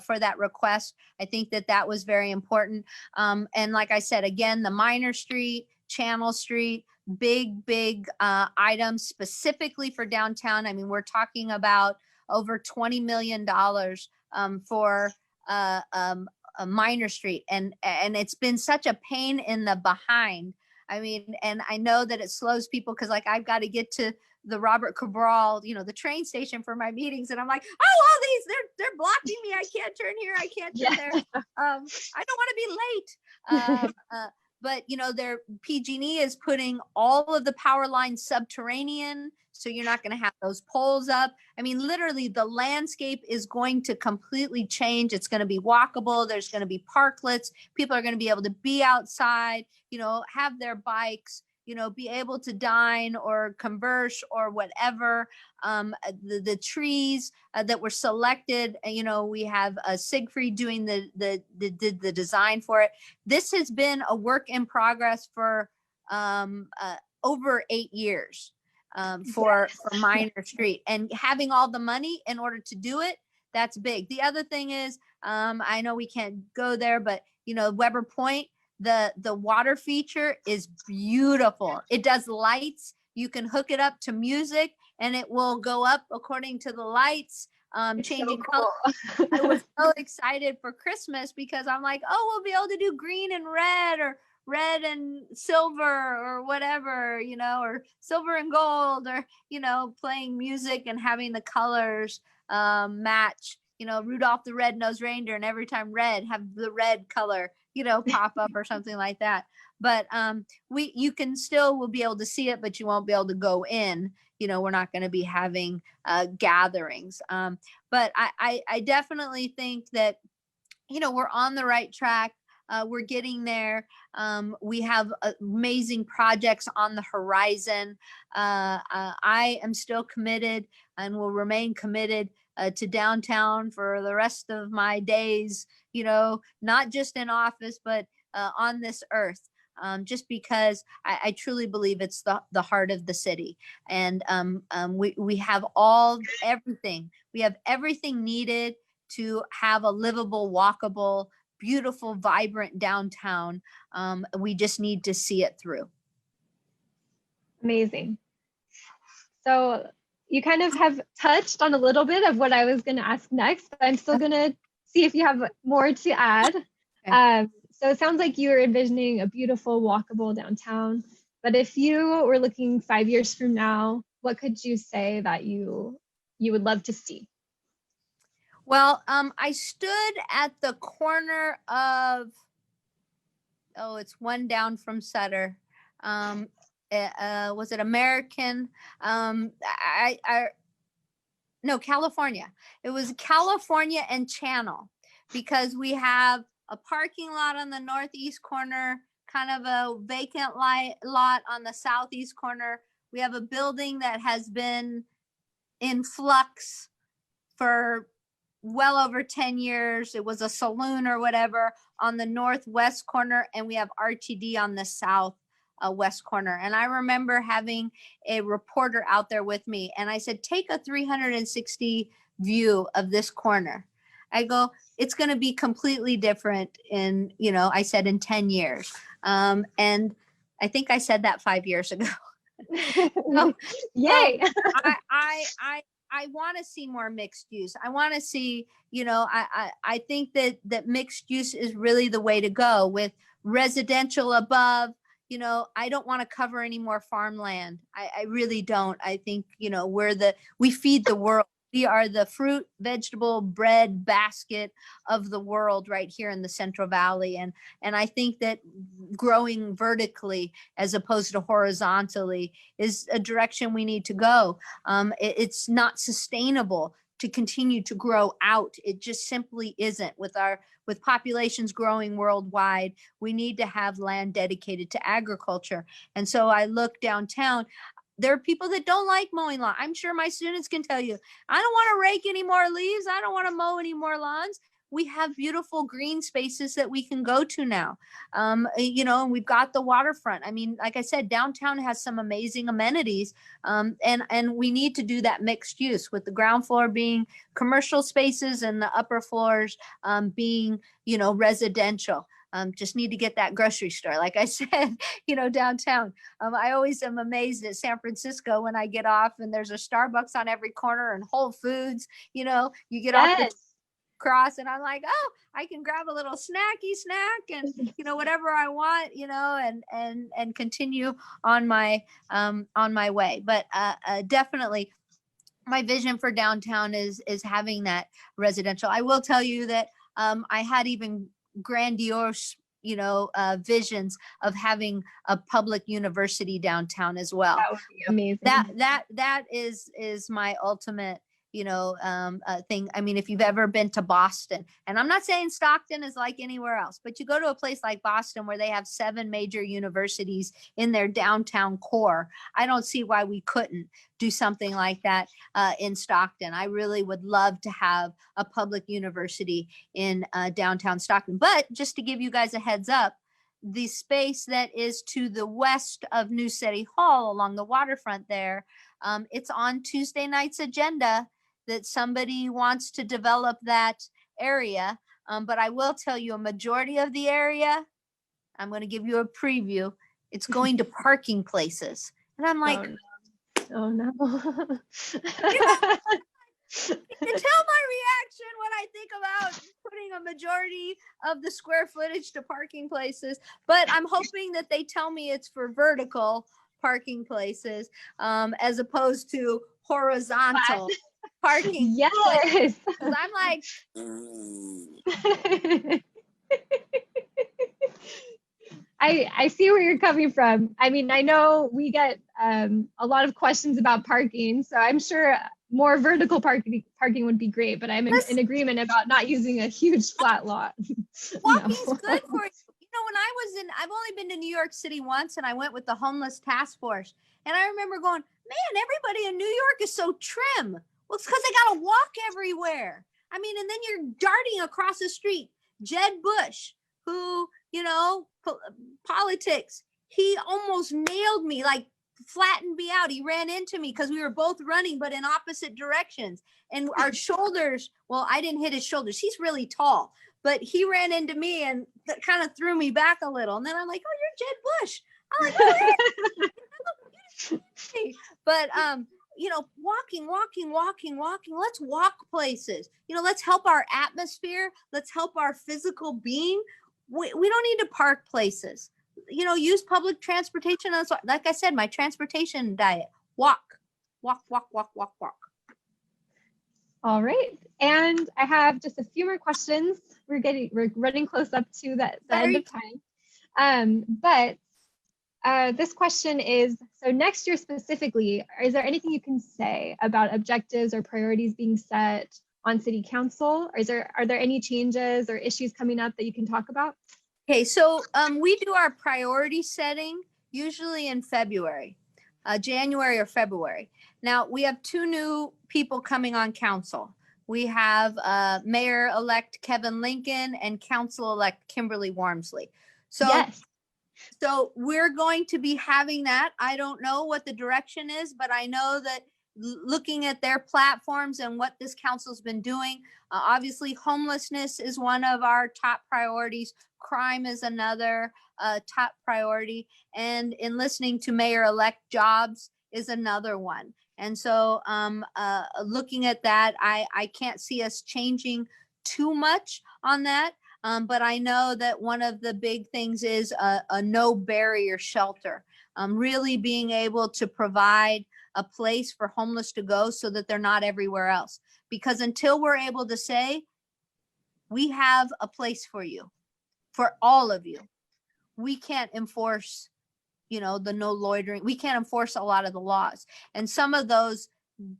for that request. I think that was very important. And like I said, again, the Minor Street, Channel Street, big items specifically for downtown. I mean, we're talking about over $20 million for a Minor Street, and it's been such a pain in the behind. I mean, and I know that it slows people because like I've got to get to the Robert Cabral, the train station for my meetings, and I'm like, oh, all these they're blocking me. I can't turn here. I can't turn there. I don't want to be late. But their PG&E is putting all of the power lines subterranean, so you're not going to have those poles up. I mean, literally, the landscape is going to completely change. It's going to be walkable. There's going to be parklets. People are going to be able to be outside, have their bikes, be able to dine or converse or whatever. The trees that were selected, we have Siegfried doing the design for it. This has been a work in progress for over 8 years for Minor Street, and having all the money in order to do it, that's big. The other thing is, I know we can't go there, but Weber Point, the water feature is beautiful. It does lights. You can hook it up to music and it will go up according to the lights, changing color. I was so excited for Christmas because I'm like, oh, we'll be able to do green and red, or red and silver, or whatever, or silver and gold, or, playing music and having the colors match, Rudolph the Red-Nosed Reindeer, and every time red, have the red color, pop up or something like that. But you can still will be able to see it, but you won't be able to go in. We're not going to be having gatherings. But I definitely think that, we're on the right track. we're getting there. We have amazing projects on the horizon. I am still committed and will remain committed to downtown for the rest of my days, not just in office, but on this earth. Just because I truly believe it's the heart of the city. And we have everything. We have everything needed to have a livable, walkable, beautiful, vibrant downtown. We just need to see it through. Amazing. So you kind of have touched on a little bit of what I was going to ask next, but I'm still going to see if you have more to add. Okay. So it sounds like you're envisioning a beautiful, walkable downtown. But if you were looking 5 years from now, what could you say that you would love to see? Well, I stood at the corner of, it's one down from Sutter. Was it American? No, California. It was California and Channel, because we have a parking lot on the northeast corner, kind of a vacant lot on the southeast corner. We have a building that has been in flux for well over 10 years. It was a saloon or whatever on the northwest corner, and we have RTD on the south west corner. And I remember having a reporter out there with me, and I said, take a 360 view of this corner. I go, it's going to be completely different in, I said in 10 years. And I think I said that 5 years ago. Yay. I want to see more mixed use. I want to see, I think that mixed use is really the way to go, with residential above. I don't want to cover any more farmland. I really don't. I think, we feed the world. We are the fruit, vegetable, bread basket of the world right here in the Central Valley. And I think that growing vertically as opposed to horizontally is a direction we need to go. It's not sustainable to continue to grow out. It just simply isn't. With populations growing worldwide, we need to have land dedicated to agriculture. And so I look downtown. There are people that don't like mowing lawn. I'm sure my students can tell you, I don't want to rake any more leaves. I don't want to mow any more lawns. We have beautiful green spaces that we can go to now. And we've got the waterfront. I mean, like I said, downtown has some amazing amenities. And we need to do that mixed use, with the ground floor being commercial spaces and the upper floors being, residential. Just need to get that grocery store. Like I said, downtown. I always am amazed at San Francisco when I get off and there's a Starbucks on every corner and Whole Foods, you get off the cross and I'm like, oh, I can grab a little snacky snack and, whatever I want, and continue on my way. But definitely my vision for downtown is having that residential. I will tell you that I had even grandiose visions of having a public university downtown as well. That would be amazing. That is my ultimate thing. I mean, if you've ever been to Boston, and I'm not saying Stockton is like anywhere else, but you go to a place like Boston where they have 7 major universities in their downtown core, I don't see why we couldn't do something like that in Stockton. I really would love to have a public university in downtown Stockton. But just to give you guys a heads up, the space that is to the west of New City Hall along the waterfront there, it's on Tuesday night's agenda that somebody wants to develop that area. But I will tell you, a majority of the area, I'm going to give you a preview, it's going to parking places. And I'm like, oh no. You can tell my reaction when I think about putting a majority of the square footage to parking places, but I'm hoping that they tell me it's for vertical parking places as opposed to horizontal parking. Yes. Because I'm like, I see where you're coming from. I mean, I know we get a lot of questions about parking, so I'm sure more vertical parking would be great, but I'm in agreement about not using a huge flat lot. Walking's No. good for you. You know, when I've only been to New York City once, and I went with the homeless task force. And I remember going, man, everybody in New York is so trim. Well, it's because they got to walk everywhere. I mean, and then you're darting across the street. Jed Bush, who, you know, politics, he almost nailed me, like flattened me out. He ran into me because we were both running, but in opposite directions. And our shoulders, well, I didn't hit his shoulders. He's really tall, but he ran into me and that kind of threw me back a little. And then I'm like, oh, you're Jed Bush. I'm like, oh, hey. But, you know, walking. Let's walk places. You know, let's help our atmosphere. Let's help our physical being. We don't need to park places. You know, use public transportation. Like I said, my transportation diet. Walk. All right. And I have just a few more questions. We're running close up to the end of time. But this question is, so next year specifically, is there anything you can say about objectives or priorities being set on city council? Are there any changes or issues coming up that you can talk about? Okay, so we do our priority setting usually in February, January or February. Now, we have two new people coming on council. We have Mayor-elect Kevin Lincoln and Council-elect Kimberly Wormsley. So, yes. So we're going to be having that. I don't know what the direction is, but I know that looking at their platforms and what this council's been doing, obviously homelessness is one of our top priorities. Crime is another top priority. And in listening to Mayor-elect jobs is another one. And so looking at that, I can't see us changing too much on that. But I know that one of the big things is a no barrier shelter, really being able to provide a place for homeless to go so that they're not everywhere else. Because until we're able to say, we have a place for you, for all of you, we can't enforce, you know, the no loitering. We can't enforce a lot of the laws. And some of those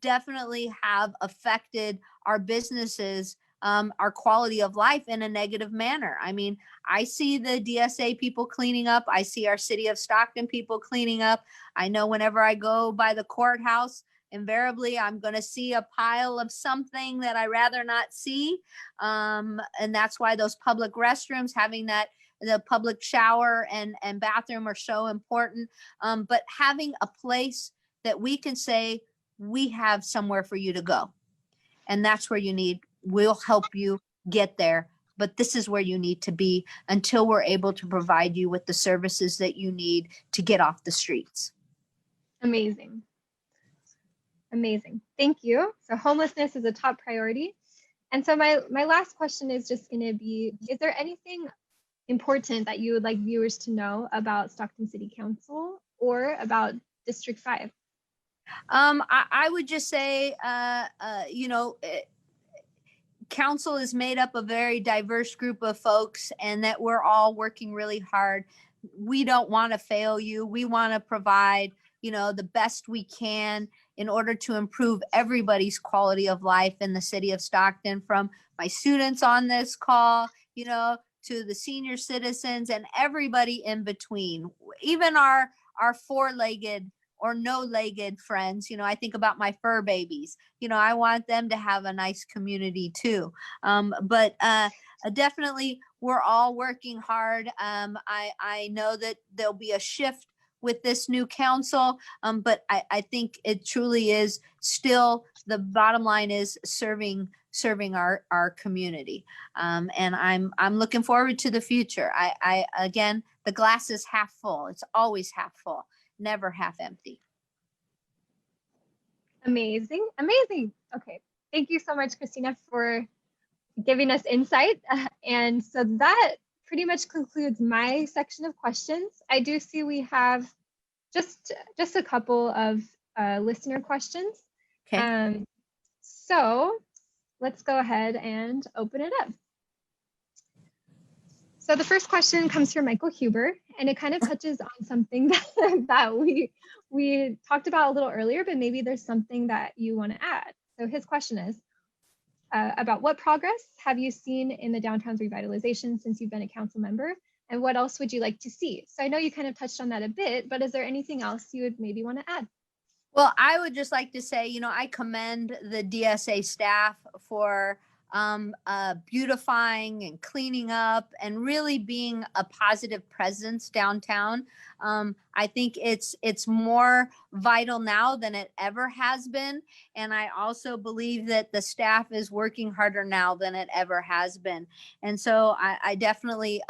definitely have affected our businesses, our quality of life in a negative manner. I mean, I see the DSA people cleaning up. I see our city of Stockton people cleaning up. I know whenever I go by the courthouse, invariably I'm going to see a pile of something that I rather not see. And that's why those public restrooms, having the public shower and bathroom are so important. But having a place that we can say, we have somewhere for you to go. And that's where you need. We'll help you get there, but this is where you need to be until we're able to provide you with the services that you need to get off the streets. Amazing. Thank you. So homelessness is a top priority. And so my last question is just going to be, is there anything important that you would like viewers to know about Stockton City Council or about District 5? I would just say, you know, council is made up of a very diverse group of folks, and that we're all working really hard. We don't want to fail you. We want to provide, you know, the best we can in order to improve everybody's quality of life in the city of Stockton, from my students on this call, you know, to the senior citizens and everybody in between, even our four-legged or no-legged friends. You know, I think about my fur babies. You know, I want them to have a nice community too. But definitely, we're all working hard. I know that there'll be a shift with this new council, but I think it truly is still, the bottom line is serving our community. And I'm looking forward to the future. I again, the glass is half full. It's always half full, never half empty. Amazing. Okay. Thank you so much, Christina, for giving us insight. And so that pretty much concludes my section of questions. I do see we have just a couple of listener questions. Okay. So let's go ahead and open it up. So the first question comes from Michael Huber, and it kind of touches on something that we talked about a little earlier, but maybe there's something that you want to add. So his question is, about what progress have you seen in the downtown's revitalization since you've been a council member? And what else would you like to see? So I know you kind of touched on that a bit, but is there anything else you would maybe want to add? Well, I would just like to say, I commend the DSA staff for beautifying and cleaning up and really being a positive presence downtown. I think it's more vital now than it ever has been. And I also believe that the staff is working harder now than it ever has been. And so I definitely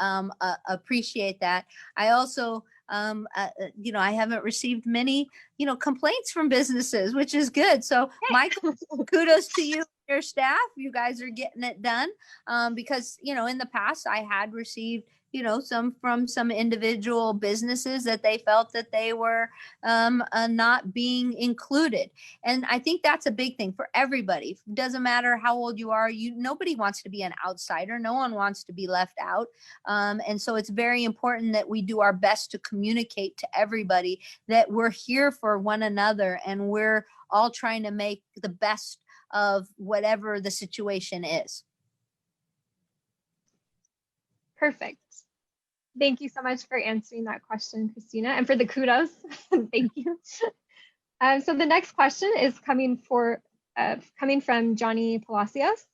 appreciate that. I also I haven't received many, complaints from businesses, which is good. So my kudos to you, your staff. You guys are getting it done. Because, in the past I had received, some from some individual businesses that they felt that they were not being included. And I think that's a big thing for everybody. It doesn't matter how old you are. Nobody wants to be an outsider. No one wants to be left out. And so it's very important that we do our best to communicate to everybody that we're here for one another and we're all trying to make the best of whatever the situation is. Perfect. Thank you so much for answering that question, Christina, and for the kudos. Thank you. So the next question is coming from Johnny Palacios.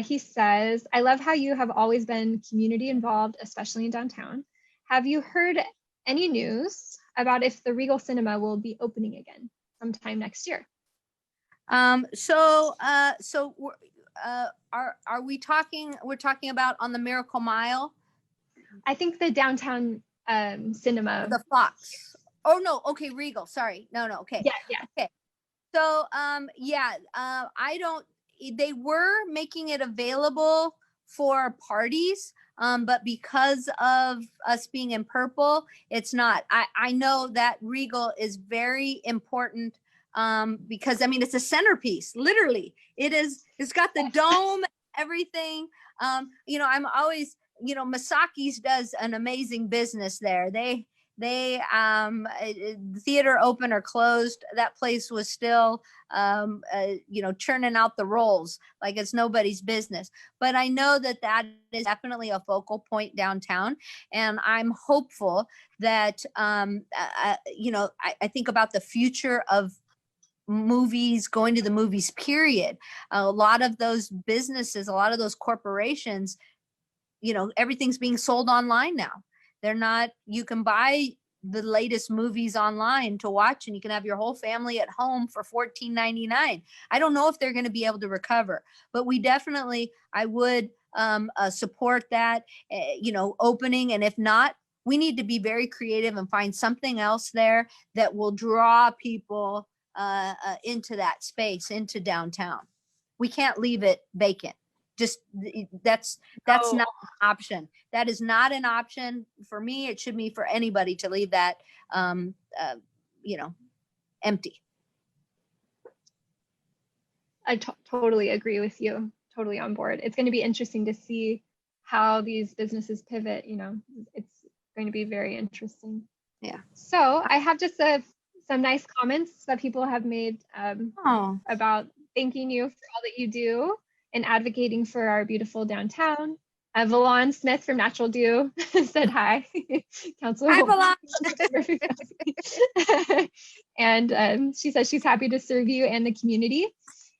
He says, I love how you have always been community involved, especially in downtown. Have you heard any news about if the Regal Cinema will be opening again sometime next year? Are we talking, we're talking about on the Miracle Mile? I think the downtown cinema. The Fox. Oh no, okay, Regal. Sorry. No, okay. Yeah. Okay. So they were making it available for parties, but because of us being in purple, it's not. I know that Regal is very important because it's a centerpiece, literally. It's got the dome, everything. I'm always, Masaki's does an amazing business there. They theater open or closed, that place was still churning out the rolls like it's nobody's business. But I know that is definitely a focal point downtown, and I'm hopeful that I think about the future of movies, going to the movies, period. A lot of those businesses, a lot of those corporations, everything's being sold online now. They're not, you can buy the latest movies online to watch, and you can have your whole family at home for $14.99. I don't know if they're going to be able to recover, but I would support that, opening. And if not, we need to be very creative and find something else there that will draw people into that space, into downtown. We can't leave it vacant. Just that's not an option. That is not an option for me. It should be for anybody to leave that, empty. I totally agree with you. Totally on board. It's going to be interesting to see how these businesses pivot. It's going to be very interesting. Yeah. So I have just some nice comments that people have made about thanking you for all that you do and advocating for our beautiful downtown. Valon Smith from Natural Dew said hi. Hi, Valon. And she says she's happy to serve you and the community.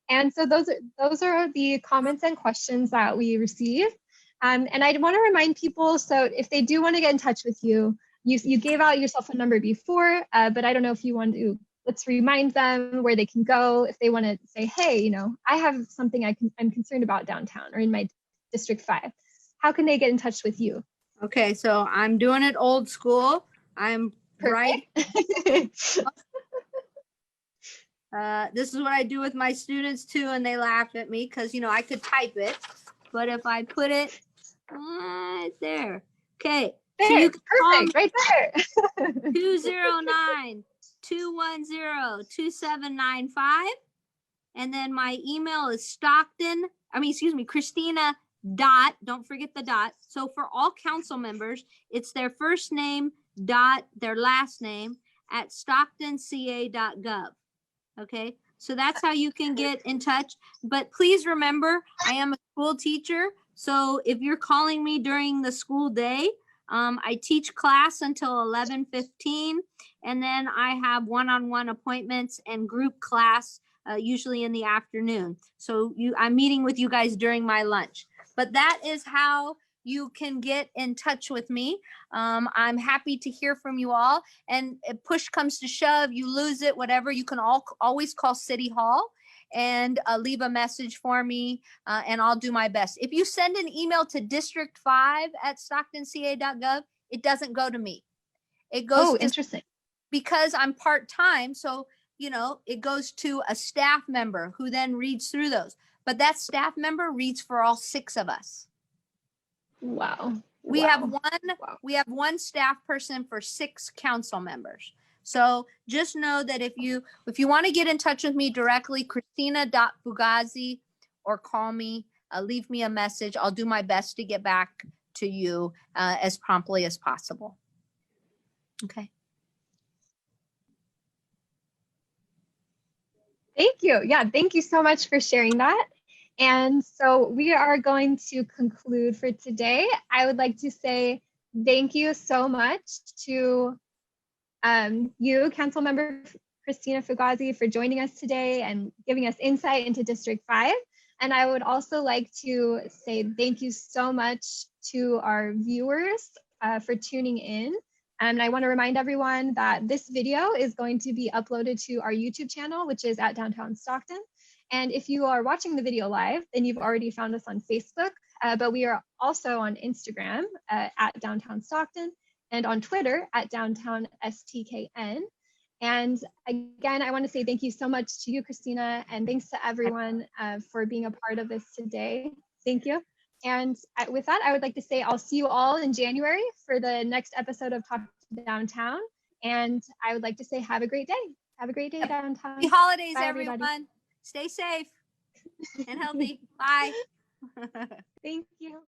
And so those are the comments and questions that we receive. And I want to remind people, so if they do want to get in touch with you, you gave out your cell phone number before, but I don't know if you want to. Let's remind them where they can go if they want to say, hey, I have something I'm concerned about downtown or in my District 5. How can they get in touch with you? Okay, so I'm doing it old school. I'm right. This is what I do with my students too, and they laugh at me because I could type it, but if I put it right there, okay. There, so you can perfect, right there. 209-210-2795. And then my email is Christina dot, don't forget the dot. So for all council members, it's their first name dot their last name at stocktonca.gov. Okay. So that's how you can get in touch. But please remember, I am a school teacher. So if you're calling me during the school day, I teach class until 11:15, and then I have one-on-one appointments and group class usually in the afternoon. So I'm meeting with you guys during my lunch. But that is how you can get in touch with me. I'm happy to hear from you all. And if push comes to shove, you lose it, whatever, you can always call City Hall and leave a message for me, and I'll do my best. If you send an email to district5@stocktonca.gov, it doesn't go to me. It goes to, interesting. because I'm part-time, so it goes to a staff member who then reads through those. But that staff member reads for all 6 of us. Wow. We Wow. have one. Wow. We have one staff person for 6 council members. So just know that if you want to get in touch with me directly, Christina.Fugazi, or call me, leave me a message. I'll do my best to get back to you as promptly as possible. Okay. Thank you. Yeah, thank you so much for sharing that. And so we are going to conclude for today. I would like to say thank you so much to you, Councilmember Christina Fugazi, for joining us today and giving us insight into District 5. And I would also like to say thank you so much to our viewers for tuning in. And I want to remind everyone that this video is going to be uploaded to our YouTube channel, which is at Downtown Stockton. And if you are watching the video live, then you've already found us on Facebook, but we are also on Instagram at Downtown Stockton, and on Twitter at Downtown STKN. And again, I want to say thank you so much to you, Christina, and thanks to everyone for being a part of this today. Thank you. And with that, I would like to say I'll see you all in January for the next episode of Talk Downtown. And I would like to say have a great day. Have a great day, Downtown. Happy holidays, Bye, everyone. everybody. Stay safe and healthy. Bye. Thank you.